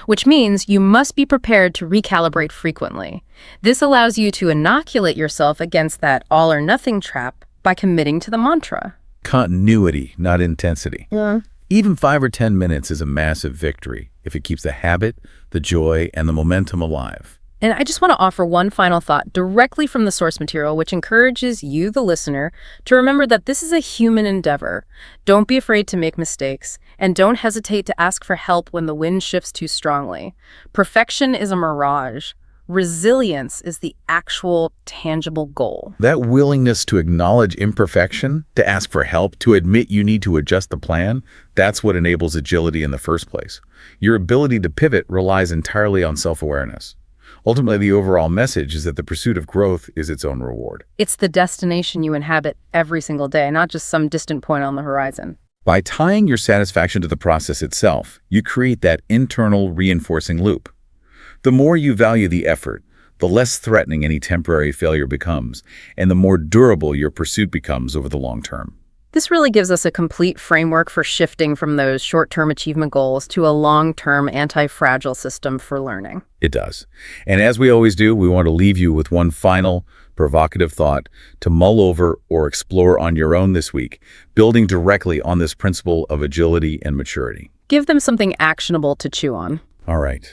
Which means you must be prepared to recalibrate frequently. This allows you to inoculate yourself against that all-or-nothing trap by committing to the mantra. Continuity, not intensity. Yeah. Even 5 or 10 minutes is a massive victory if it keeps the habit, the joy, and the momentum alive. And I just want to offer one final thought directly from the source material, which encourages you, the listener, to remember that this is a human endeavor. Don't be afraid to make mistakes, and don't hesitate to ask for help when the wind shifts too strongly. Perfection is a mirage. Resilience is the actual tangible goal. That willingness to acknowledge imperfection, to ask for help, to admit you need to adjust the plan, that's what enables agility in the first place. Your ability to pivot relies entirely on self-awareness. Ultimately, the overall message is that the pursuit of growth is its own reward. It's the destination you inhabit every single day, not just some distant point on the horizon. By tying your satisfaction to the process itself, you create that internal reinforcing loop. The more you value the effort, the less threatening any temporary failure becomes, and the more durable your pursuit becomes over the long term. This really gives us a complete framework for shifting from those short-term achievement goals to a long-term anti-fragile system for learning. It does. And as we always do, we want to leave you with one final, provocative thought to mull over or explore on your own this week, building directly on this principle of agility and maturity. Give them something actionable to chew on. All right.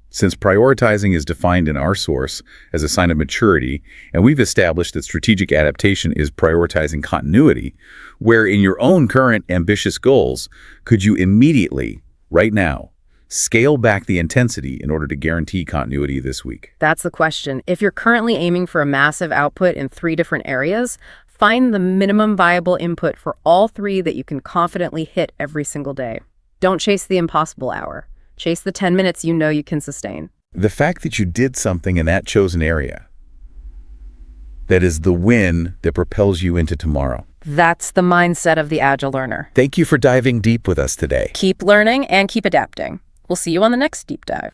Since prioritizing is defined in our source as a sign of maturity, and we've established that strategic adaptation is prioritizing continuity, where in your own current ambitious goals, could you immediately, right now, scale back the intensity in order to guarantee continuity this week? That's the question. If you're currently aiming for a massive output in 3 different areas, find the minimum viable input for all 3 that you can confidently hit every single day. Don't chase the impossible hour. Chase the 10 minutes you know you can sustain. The fact that you did something in that chosen area, that is the win that propels you into tomorrow. That's the mindset of the Agile learner. Thank you for diving deep with us today. Keep learning and keep adapting. We'll see you on the next deep dive.